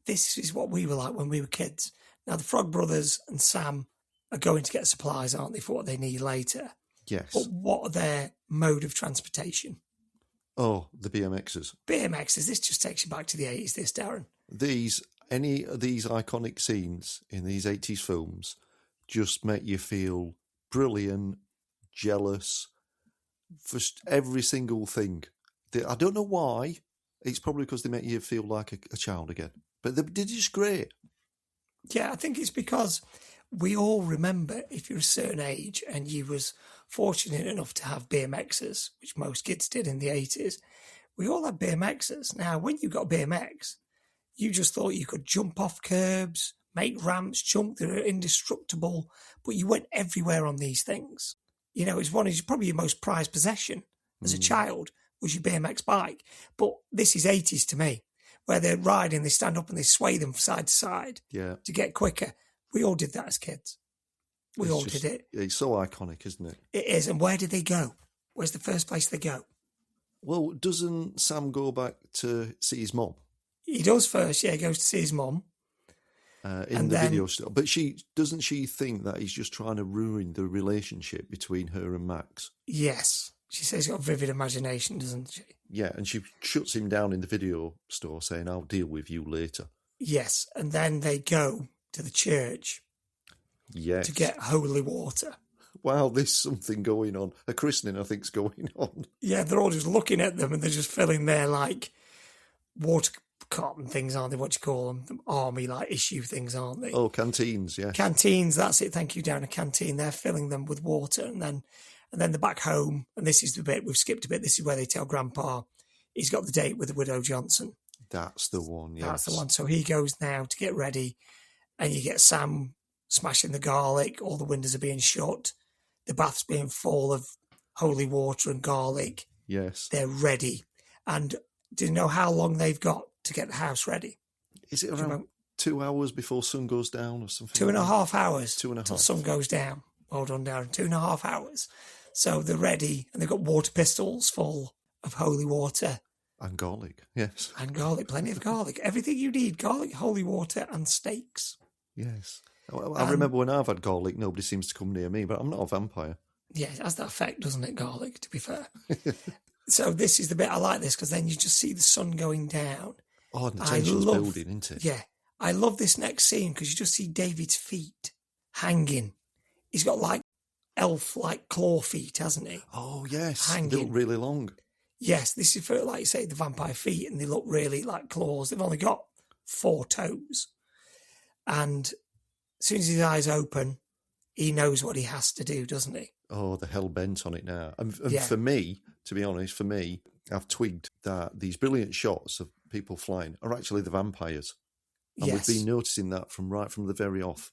S2: this is what we were like when we were kids. Now, the Frog Brothers and Sam are going to get supplies, aren't they, for what they need later?
S1: Yes.
S2: But what are their mode of transportation?
S1: Oh, the BMXs.
S2: BMXs. This just takes you back to the 80s, this, Darren.
S1: Any of these iconic scenes in these 80s films just make you feel brilliant, jealous, for every single thing. I don't know why. It's probably because they make you feel like a child again. But they're just great.
S2: Yeah, I think it's because we all remember, if you're a certain age and you was fortunate enough to have BMXs, which most kids did in the 80s, we all had BMXs. Now, when you got a BMX, you just thought you could jump off curbs, make ramps, jump, they're indestructible, but you went everywhere on these things. You know, it's probably your most prized possession as a child was your BMX bike. But this is 80s to me, where they're riding, they stand up and they sway them from side to side to get quicker. We all did that as kids. We all did it.
S1: It's so iconic, isn't it?
S2: It is. And where did they go? Where's the first place they go?
S1: Well, doesn't Sam go back to see his mom?
S2: He does first, yeah. He goes to see his mom.
S1: In the video still. But doesn't she think that he's just trying to ruin the relationship between her and Max?
S2: Yes. She says he's got a vivid imagination, doesn't she?
S1: Yeah, and she shuts him down in the video store saying, I'll deal with you later.
S2: Yes, and then they go to the church to get holy water.
S1: Wow, there's something going on. A christening, I think, is going on.
S2: Yeah, they're all just looking at them and they're just filling their, water carton things, aren't they? What do you call them? Army like issue things, aren't they?
S1: Oh, canteens, yeah.
S2: Canteens, that's it. Thank you, down a canteen. They're filling them with water, and then they're back home. And this is the bit we've skipped a bit. This is where they tell Grandpa he's got the date with the widow Johnson.
S1: That's the one. Yes.
S2: That's the one. So he goes now to get ready, and you get Sam smashing the garlic. All the windows are being shut. The bath's being full of holy water and garlic.
S1: Yes.
S2: They're ready. And do you know how long they've got to get the house ready?
S1: Is it around 2 hours before sun goes down or something?
S2: 2.5 hours.
S1: 2.5.
S2: Till sun goes down. Well done, Darren. 2.5 hours. So they're ready, and they've got water pistols full of holy water.
S1: And garlic, yes.
S2: And garlic, plenty of garlic. Everything you need, garlic, holy water, and steaks.
S1: Yes. I remember when I've had garlic, nobody seems to come near me, but I'm not a vampire.
S2: Yeah, it has that effect, doesn't it, garlic, to be fair? So this is the bit I like this, because then you just see the sun going down.
S1: Oh, and the tension's building, isn't it?
S2: Yeah. I love this next scene, because you just see David's feet hanging. He's got like elf-like claw feet, hasn't he?
S1: Oh, yes.
S2: Hanging.
S1: They look really long.
S2: Yes, this is for, like you say, the vampire feet, and they look really like claws. They've only got 4 toes. And as soon as his eyes open, he knows what he has to do, doesn't he?
S1: Oh, they're hell-bent on it now. And
S2: Yeah.
S1: for me, to be honest, I've twigged that these brilliant shots of people flying are actually the vampires. And
S2: Yes.
S1: we've been noticing that from the very off.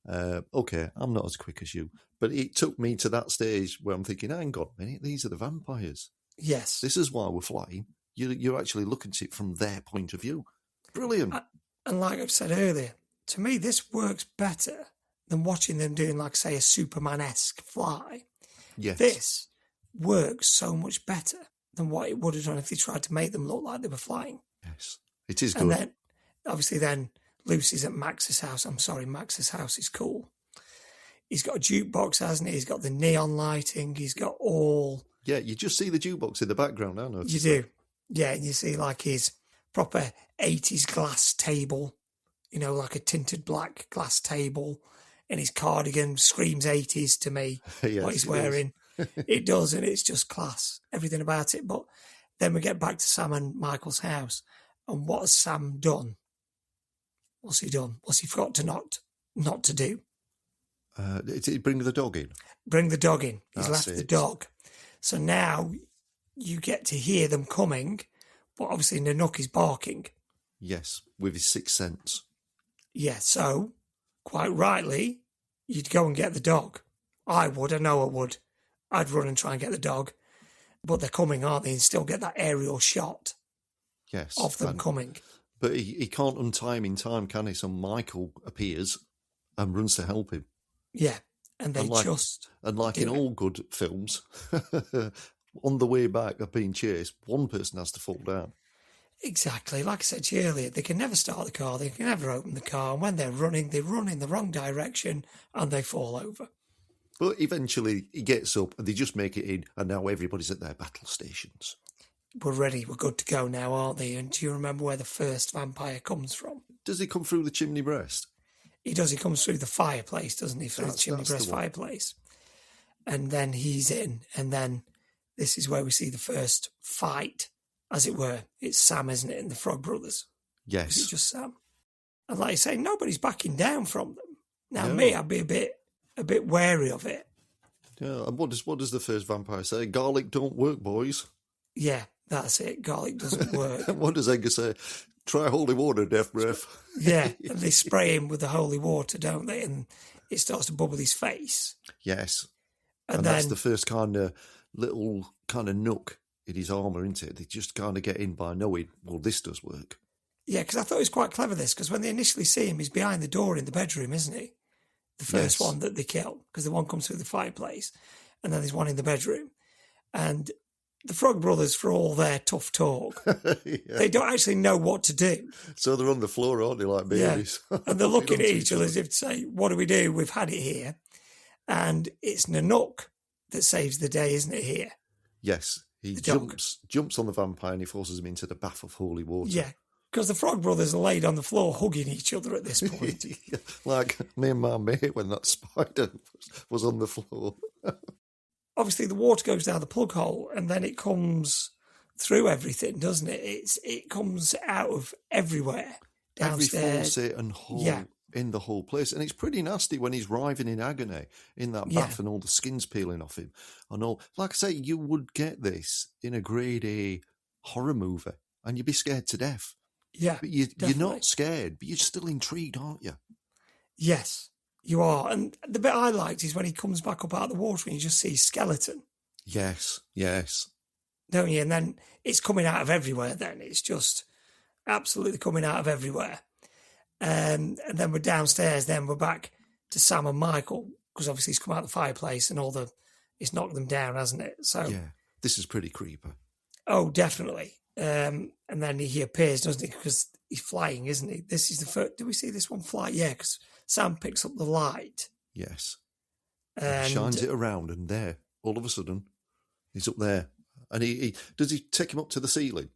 S1: Okay, I'm not as quick as you, but it took me to that stage where I'm thinking, hang on a minute, these are the vampires.
S2: Yes.
S1: This is why we're flying. You're actually looking at it from their point of view. Brilliant.
S2: And like I've said earlier, to me, this works better than watching them doing, like, say, a Superman-esque fly.
S1: Yes.
S2: This works so much better than what it would have done if they tried to make them look like they were flying.
S1: Yes. It is good.
S2: And then, obviously, then Lucy's at Max's house. I'm sorry, Max's house is cool. He's got a jukebox, hasn't he? He's got the neon lighting. He's got all...
S1: Yeah, you just see the jukebox in the background, I know.
S2: You do. Yeah, and you see, like, his proper 80s glass table, you know, like a tinted black glass table, and his cardigan screams 80s to me,
S1: Yes,
S2: what he's
S1: it
S2: wearing. It does, and it's just class, everything about it. But then we get back to Sam and Michael's house, and what has Sam done? What's he done? What's he forgot to not to do?
S1: Did he bring the dog in?
S2: Bring the dog in. He's
S1: That's
S2: left the
S1: it.
S2: dog. So now you get to hear them coming, but obviously Nanook is barking.
S1: Yes, with his sixth sense.
S2: Yeah, so, quite rightly, you'd go and get the dog. I would, I know I would. I'd run and try and get the dog. But they're coming, aren't they? And still get that aerial shot
S1: Yes.
S2: of them coming.
S1: But he can't untie him in time, can he? So Michael appears and runs to help him.
S2: Yeah, and they just...
S1: And like in
S2: do it.
S1: all good films, on the way back of being chased, one person has to fall down.
S2: Exactly. Like I said to you earlier, they can never start the car, they can never open the car, and when they're running, they run in the wrong direction and they fall over.
S1: But eventually he gets up and they just make it in, and now everybody's at their battle stations.
S2: We're ready, we're good to go now, aren't they? And do you remember where the first vampire comes from?
S1: Does he come through the chimney breast?
S2: He does, he comes through the fireplace, doesn't he? Through the chimney
S1: that's the
S2: breast
S1: one.
S2: fireplace. And then he's in, and then this is where we see the first fight, as it were. It's Sam, isn't it, and the Frog Brothers?
S1: Yes.
S2: Is it just Sam? And like you say, nobody's backing down from them. Now,
S1: No.
S2: me, I'd be a bit wary of it.
S1: Yeah. And what does the first vampire say? Garlic don't work, boys.
S2: Yeah, that's it. Garlic doesn't work.
S1: What does Edgar say? Try holy water, death breath.
S2: Yeah, and they spray him with the holy water, don't they? And it starts to bubble his face.
S1: Yes.
S2: And
S1: And
S2: then,
S1: that's the first kind of little kind of nook in his armour, isn't it? They just kind of get in by knowing, well, this does work.
S2: yeah, because I thought it was quite clever, this, because when they initially see him, he's behind the door in the bedroom, isn't he? The first
S1: Yes.
S2: one that they kill, because the one comes through the fireplace, and then there's one in the bedroom. And the Frog Brothers, for all their tough talk,
S1: Yeah.
S2: they don't actually know what to do.
S1: So they're on the floor, aren't they, like babies?
S2: And they're looking at
S1: Holding on to
S2: each other as if to say, what do we do? We've had it here. And it's Nanook that saves the day, isn't it, here?
S1: Yes. He
S2: The dog.
S1: jumps on the vampire and he forces him into the bath of holy water.
S2: Yeah, because the Frog Brothers are laid on the floor hugging each other at this point.
S1: Like me and my mate when that spider was on the floor.
S2: Obviously, the water goes down the plug hole, and then it comes through everything, doesn't it? It comes out of everywhere downstairs.
S1: Every faucet and hole in the whole place. And it's pretty nasty when he's writhing in agony in that bath and all the skin's peeling off him. And all, like I say, you would get this in a grade A horror movie and you'd be scared to death.
S2: Yeah,
S1: but you're not scared, but you're still intrigued, aren't you?
S2: Yes, you are. And the bit I liked is when he comes back up out of the water and you just see skeleton.
S1: Yes.
S2: Don't you? And then it's coming out of everywhere then. It's just absolutely coming out of everywhere. And then we're downstairs, then we're back to Sam and Michael, because obviously he's come out of the fireplace and it's knocked them down, hasn't it? So
S1: yeah, this is pretty creepy.
S2: Oh, definitely. And then he appears, doesn't he? Because he's flying, isn't he? This is the first. Do we see this one fly? Yeah, because Sam picks up the light.
S1: Yes. And shines it around, and there, all of a sudden, he's up there. And does he take him up to the ceiling?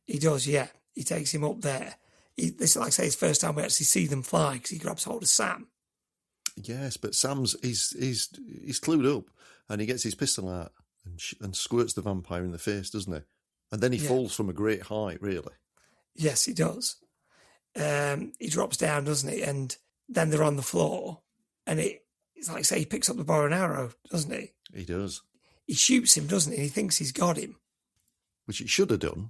S1: He
S2: does, yeah. He takes him up there. This is, like I say, his first time we actually see them fly, because he grabs hold of Sam.
S1: Yes, but Sam's he's clued up, and he gets his pistol out and squirts the vampire in the face, doesn't he? And then he falls from a great height, really.
S2: Yes, he does. He drops down, doesn't he? And then they're on the floor, and it's like, say, he picks up the bow and arrow, doesn't he?
S1: He does.
S2: He shoots him, doesn't he? He thinks he's got him.
S1: Which he should have done.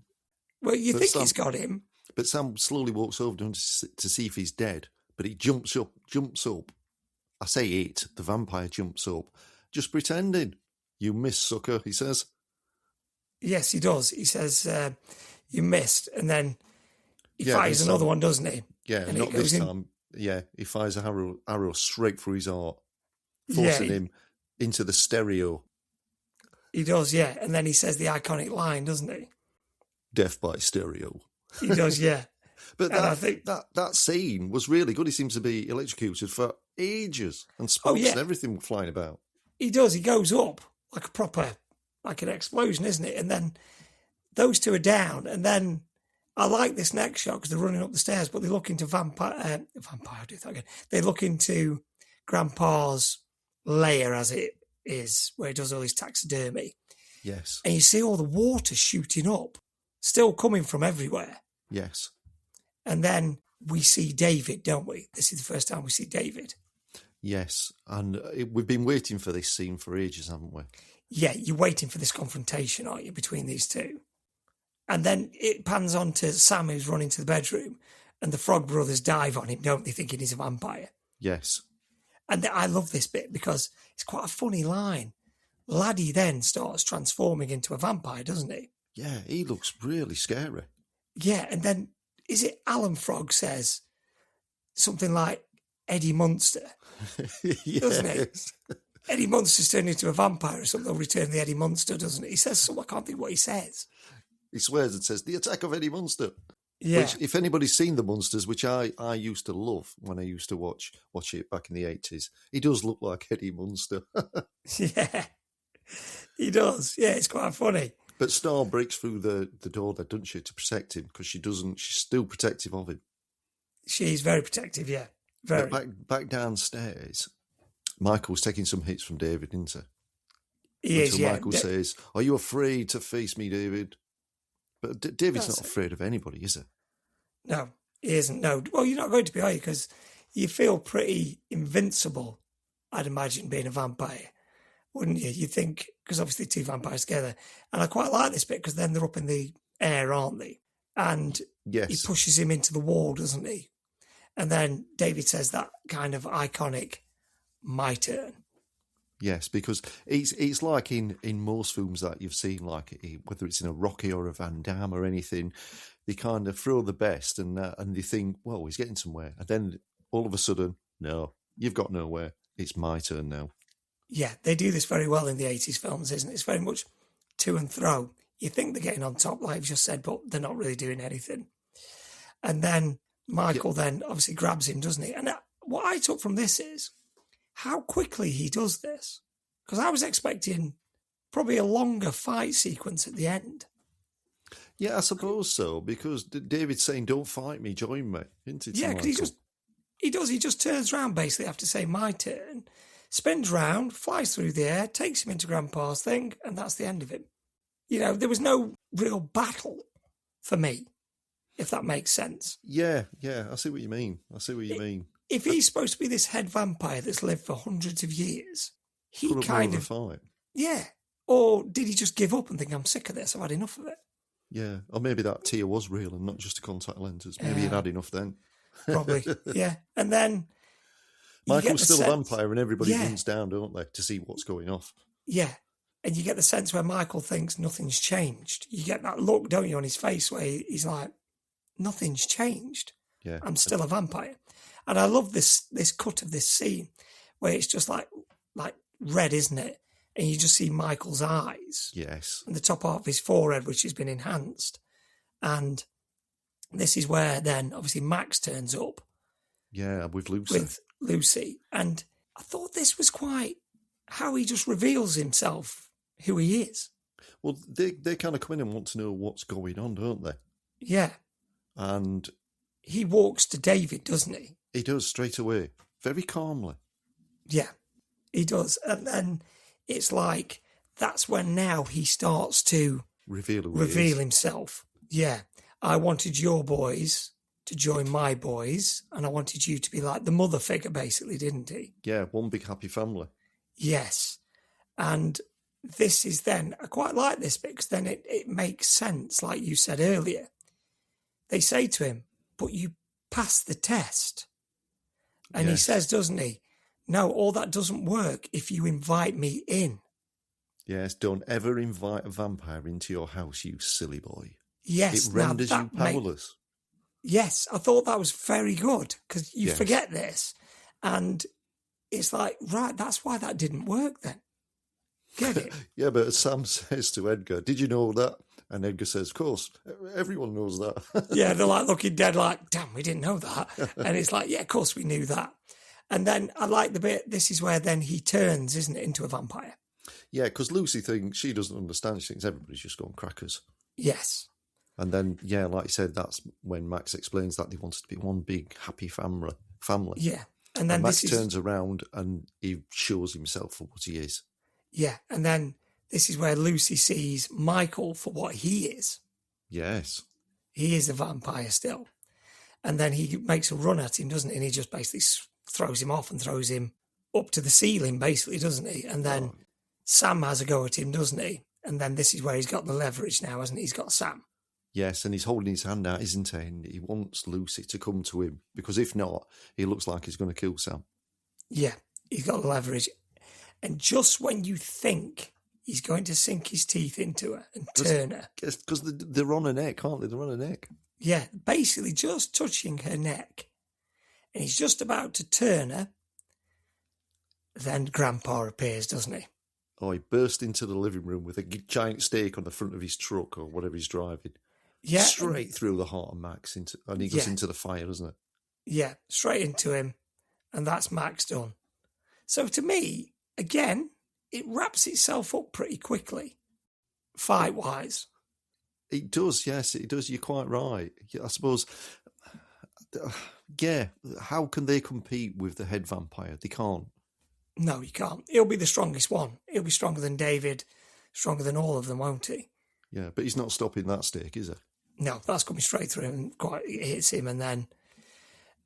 S2: Well, you think he's got him.
S1: But Sam slowly walks over to him to see if he's dead. But he jumps up. I say it, the vampire jumps up. Just pretending. You missed, sucker, he says.
S2: Yes, he does. He says, you missed. And then he fires another one, doesn't he?
S1: Yeah, and not this time. Yeah, he fires an arrow straight through his heart, forcing him into the stereo.
S2: He does, yeah. And then he says the iconic line, doesn't he?
S1: Death by stereo.
S2: He does, yeah.
S1: But I think that scene was really good. He seems to be electrocuted for ages, and spokes and everything flying about.
S2: He does. He goes up like an explosion, isn't it? And then those two are down. And then I like this next shot because they're running up the stairs, but they look into vampire. Do that again. They look into Grandpa's lair, as it is, where he does all his taxidermy.
S1: Yes.
S2: And you see all the water shooting up, still coming from everywhere.
S1: Yes.
S2: And then we see David, don't we? This is the first time we see David.
S1: Yes. And we've been waiting for this scene for ages, haven't we?
S2: Yeah, you're waiting for this confrontation, aren't you, between these two? And then it pans on to Sam, who's running to the bedroom, and the Frog Brothers dive on him, don't they, thinking he's a vampire?
S1: Yes.
S2: And I love this bit because it's quite a funny line. Laddie then starts transforming into a vampire, doesn't he?
S1: Yeah, he looks really scary.
S2: Yeah, and then, is it Alan Frog says something like Eddie Munster?
S1: Yes.
S2: Doesn't he? Eddie Munster's turned into a vampire or something. They'll return the Eddie Munster, doesn't he? He says something, I can't think what he says.
S1: He swears and says, the attack of Eddie Munster.
S2: Yeah.
S1: Which, if anybody's seen The Munsters, which I used to love when I used to watch it back in the 80s, he does look like Eddie Munster.
S2: Yeah, he does. Yeah, it's quite funny.
S1: But Star breaks through the door there, doesn't she, to protect him, because she's still protective of him.
S2: She's very protective, yeah. Very.
S1: But back downstairs, Michael's taking some hits from David, isn't he?
S2: He is, yeah.
S1: Michael says, are you afraid to face me, David? But David's not afraid of anybody, is he?
S2: No, he isn't. No. Well, you're not going to be, are you? Because you feel pretty invincible, I'd imagine, being a vampire, wouldn't you? You think, because obviously two vampires together. And I quite like this bit because then they're up in the air, aren't they? And he pushes him into the wall, doesn't he? And then David says that kind of iconic, my turn.
S1: Yes, because it's like in most films that you've seen, like whether it's in a Rocky or a Van Damme or anything, they kind of throw the best and they think, well, he's getting somewhere. And then all of a sudden, no, you've got nowhere. It's my turn now. Yeah,
S2: they do this very well in the 80s films, isn't it? It's very much to and fro. You think they're getting on top, like you've just said, but they're not really doing anything. And then Michael then obviously grabs him, doesn't he? And what I took from this is how quickly he does this. Because I was expecting probably a longer fight sequence at the end.
S1: Yeah, I suppose so, because David's saying, don't fight me, join me. Isn't it?
S2: Yeah, because he just turns around basically after saying my turn, spins round, flies through the air, takes him into Grandpa's thing, and that's the end of him. there was no real battle for me, if that makes sense.
S1: Yeah, I see what you mean.
S2: If he's supposed to be this head vampire that's lived for hundreds of years, he
S1: Put up
S2: kind
S1: more
S2: of...
S1: a fight.
S2: Yeah. Or did he just give up and think, I'm sick of this, I've had enough of it?
S1: Yeah, or maybe that tear was real and not just a contact lenses. Maybe he'd had enough then.
S2: Probably, yeah. And then...
S1: Michael's still a vampire and everybody runs down, don't they, to see what's going off.
S2: Yeah. And you get the sense where Michael thinks nothing's changed. You get that look, don't you, on his face where he's like, nothing's changed.
S1: Yeah.
S2: I'm still a vampire. And I love this cut of this scene where it's just like red, isn't it? And you just see Michael's eyes.
S1: Yes.
S2: And the top part of his forehead, which has been enhanced. And this is where then, obviously, Max turns up.
S1: Yeah, with Lucy.
S2: And I thought this was quite how he just reveals himself, who he is.
S1: Well, they kind of come in and want to know what's going on, don't they?
S2: Yeah.
S1: And
S2: he walks to David, doesn't he?
S1: He does, straight away. Very calmly.
S2: Yeah, he does. And then it's like, that's when now he starts to reveal himself. Yeah. I wanted your boys to join my boys, and I wanted you to be like the mother figure, basically, didn't he?
S1: Yeah, one big happy family.
S2: Yes. And this is then, I quite like this because then it makes sense, like you said earlier. They say to him, but you passed the test. And he says, doesn't he? No, all that doesn't work if you invite me in.
S1: Yes, don't ever invite a vampire into your house, you silly boy.
S2: Yes.
S1: It renders you powerless.
S2: Yes, I thought that was very good because you forget this. And it's like, right, that's why that didn't work then. Get it?
S1: Yeah, but Sam says to Edgar, did you know that? And Edgar says, of course, everyone knows that.
S2: Yeah, they're like looking dead like, damn, we didn't know that. And it's like, yeah, of course we knew that. And then I like the bit, this is where then he turns, isn't it, into a vampire.
S1: Yeah, because Lucy thinks, she doesn't understand. She thinks everybody's just going crackers.
S2: Yes.
S1: And then, yeah, like you said, that's when Max explains that they wanted to be one big happy family.
S2: Yeah. And then
S1: Max turns around and he shows himself for what he is.
S2: Yeah. And then this is where Lucy sees Michael for what he is.
S1: Yes.
S2: He is a vampire still. And then he makes a run at him, doesn't he? And he just basically throws him off and throws him up to the ceiling, basically, doesn't he? And then Sam has a go at him, doesn't he? And then this is where he's got the leverage now, hasn't he? He's got Sam.
S1: Yes, and he's holding his hand out, isn't he? And he wants Lucy to come to him, because if not, he looks like he's going to kill Sam.
S2: Yeah, he's got the leverage. And just when you think he's going to sink his teeth into her and turn her.
S1: Because they're on her neck, aren't they? They're on her neck.
S2: Yeah, basically just touching her neck. And he's just about to turn her. Then Grandpa appears, doesn't he?
S1: Oh, he burst into the living room with a giant stake on the front of his truck or whatever he's driving.
S2: Yeah.
S1: Straight through the heart of Max, and he goes into the fire, doesn't it?
S2: Yeah, straight into him. And that's Max done. So to me, again, it wraps itself up pretty quickly, fight-wise.
S1: It does, yes, it does. You're quite right. I suppose, yeah, how can they compete with the head vampire? They can't.
S2: No, you can't. He'll be the strongest one. He'll be stronger than David, stronger than all of them, won't he?
S1: Yeah, but he's not stopping that stake, is he?
S2: No, that's coming straight through him and quite it hits him. And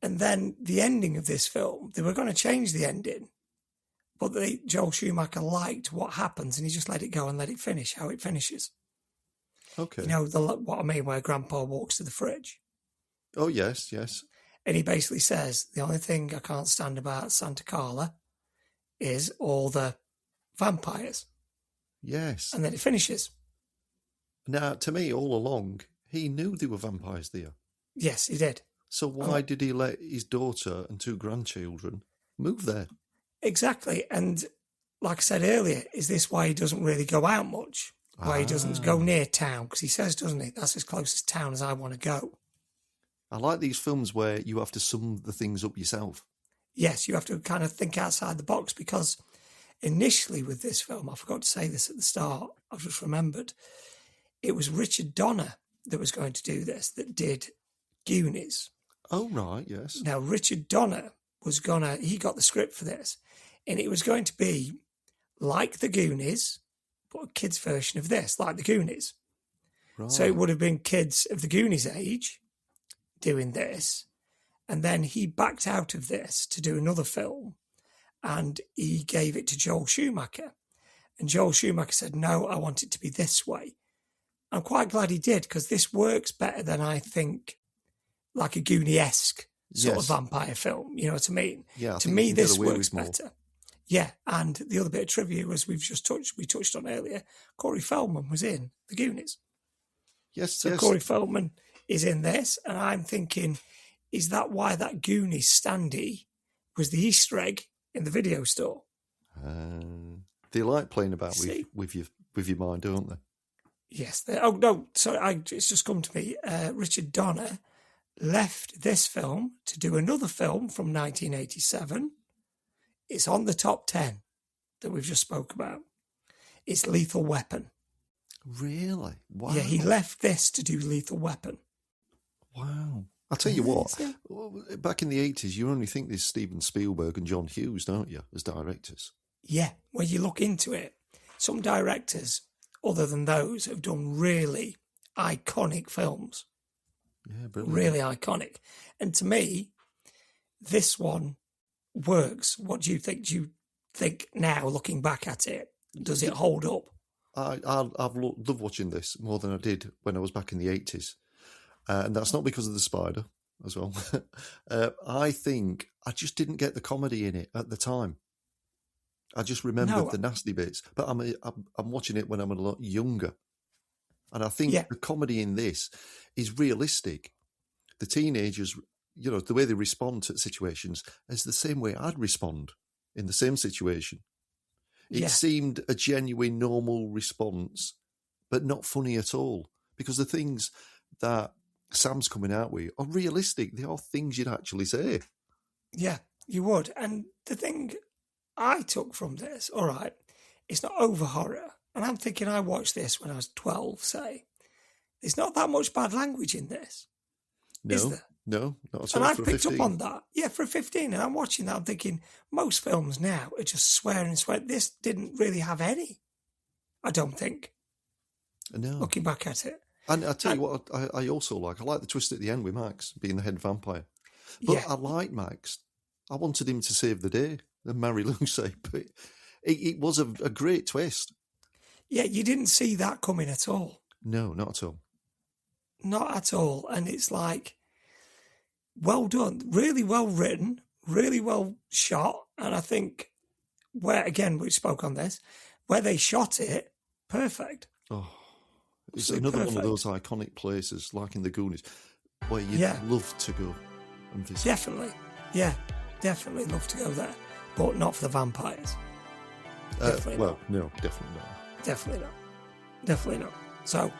S2: then the ending of this film, they were going to change the ending, but Joel Schumacher liked what happens and he just let it go and let it finish, how it finishes.
S1: Okay.
S2: You know, what I mean, where Grandpa walks to the fridge.
S1: Oh, yes, yes.
S2: And he basically says, the only thing I can't stand about Santa Carla is all the vampires.
S1: Yes.
S2: And then it finishes.
S1: Now, to me, all along, he knew there were vampires there.
S2: Yes, he did.
S1: So why did he let his daughter and 2 grandchildren move there?
S2: Exactly. And like I said earlier, is this why he doesn't really go out much? Why he doesn't go near town? Because he says, doesn't he, that's as close as town as I want to go.
S1: I like these films where you have to sum the things up yourself.
S2: Yes, you have to kind of think outside the box, because initially with this film, I forgot to say this at the start, I've just remembered, it was Richard Donner that was going to do this, that did Goonies.
S1: Oh, right, yes.
S2: Now, Richard Donner he got the script for this, and it was going to be like the Goonies, but a kids' version of this, like the Goonies.
S1: Right.
S2: So it would have been kids of the Goonies age doing this. And then he backed out of this to do another film, and he gave it to Joel Schumacher. And Joel Schumacher said, no, I want it to be this way. I'm quite glad he did, because this works better than I think like a Goonie-esque sort of vampire film. You know what I mean?
S1: Yeah,
S2: to me, this works better. Yeah, and the other bit of trivia was we touched on earlier, Corey Feldman was in the Goonies.
S1: Yes,
S2: so
S1: yes.
S2: Corey Feldman is in this, and I'm thinking, is that why that Goonies standee was the Easter egg in the video store?
S1: They like playing about with your mind, don't they?
S2: Yes. Oh no, sorry, it's just come to me. Richard Donner left this film to do another film from 1987. It's on the top 10 that we've just spoke about. It's Lethal Weapon.
S1: Really? Wow.
S2: Yeah, he left this to do Lethal Weapon.
S1: Wow. I'll tell you what, back in the 80s, you only think there's Steven Spielberg and John Hughes, don't you, as directors?
S2: Yeah, when you look into it, some directors, other than those, have done really iconic films.
S1: Yeah, brilliant.
S2: Really iconic. And to me, this one works. What do you think? Do you think now, looking back at it, does it hold up?
S1: I've loved watching this more than I did when I was back in the 80s. And that's not because of the spider as well. I think I just didn't get the comedy in it at the time. I just remembered the nasty bits. But I'm watching it when I'm a lot younger. And I think the comedy in this is realistic. The teenagers, you know, the way they respond to situations is the same way I'd respond in the same situation. It seemed a genuine, normal response, but not funny at all. Because the things that Sam's coming out with are realistic. They are things you'd actually say. Yeah,
S2: you would. And the thing I took from this, all right, it's not over horror. And I'm thinking I watched this when I was 12, say. There's not that much bad language in this.
S1: No,
S2: is there?
S1: No, not at all.
S2: And I picked up on that. Yeah, for a 15. And I'm watching that, I'm thinking, most films now are just swearing and swearing. This didn't really have any, I don't think.
S1: No.
S2: Looking back at it.
S1: And I tell you what, I also like the twist at the end with Max being the head vampire. But I like Max. I wanted him to save the day and marry Lucy. But it was a great twist.
S2: Yeah, you didn't see that coming at all.
S1: No, not at all.
S2: Not at all. And it's like, well done. Really well written. Really well shot. And I think where, again, we spoke on this, where they shot it, perfect.
S1: Oh. It's another one of those iconic places, like in the Goonies, where you'd love to go and visit.
S2: Definitely. Yeah, definitely love to go there. But not for the vampires. Definitely not.
S1: No, definitely not.
S2: Definitely not. Definitely not. So,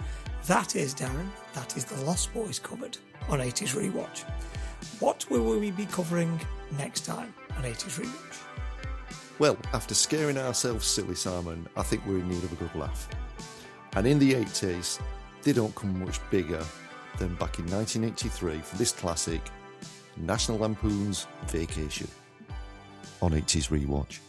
S2: that is, Darren, that is the Lost Boys covered on 80s Rewatch. What will we be covering next time on 80s Rewatch?
S1: Well, after scaring ourselves silly, Simon, I think we're in need of a good laugh. And in the 80s, they don't come much bigger than back in 1983 for this classic, National Lampoon's Vacation on 80s Rewatch.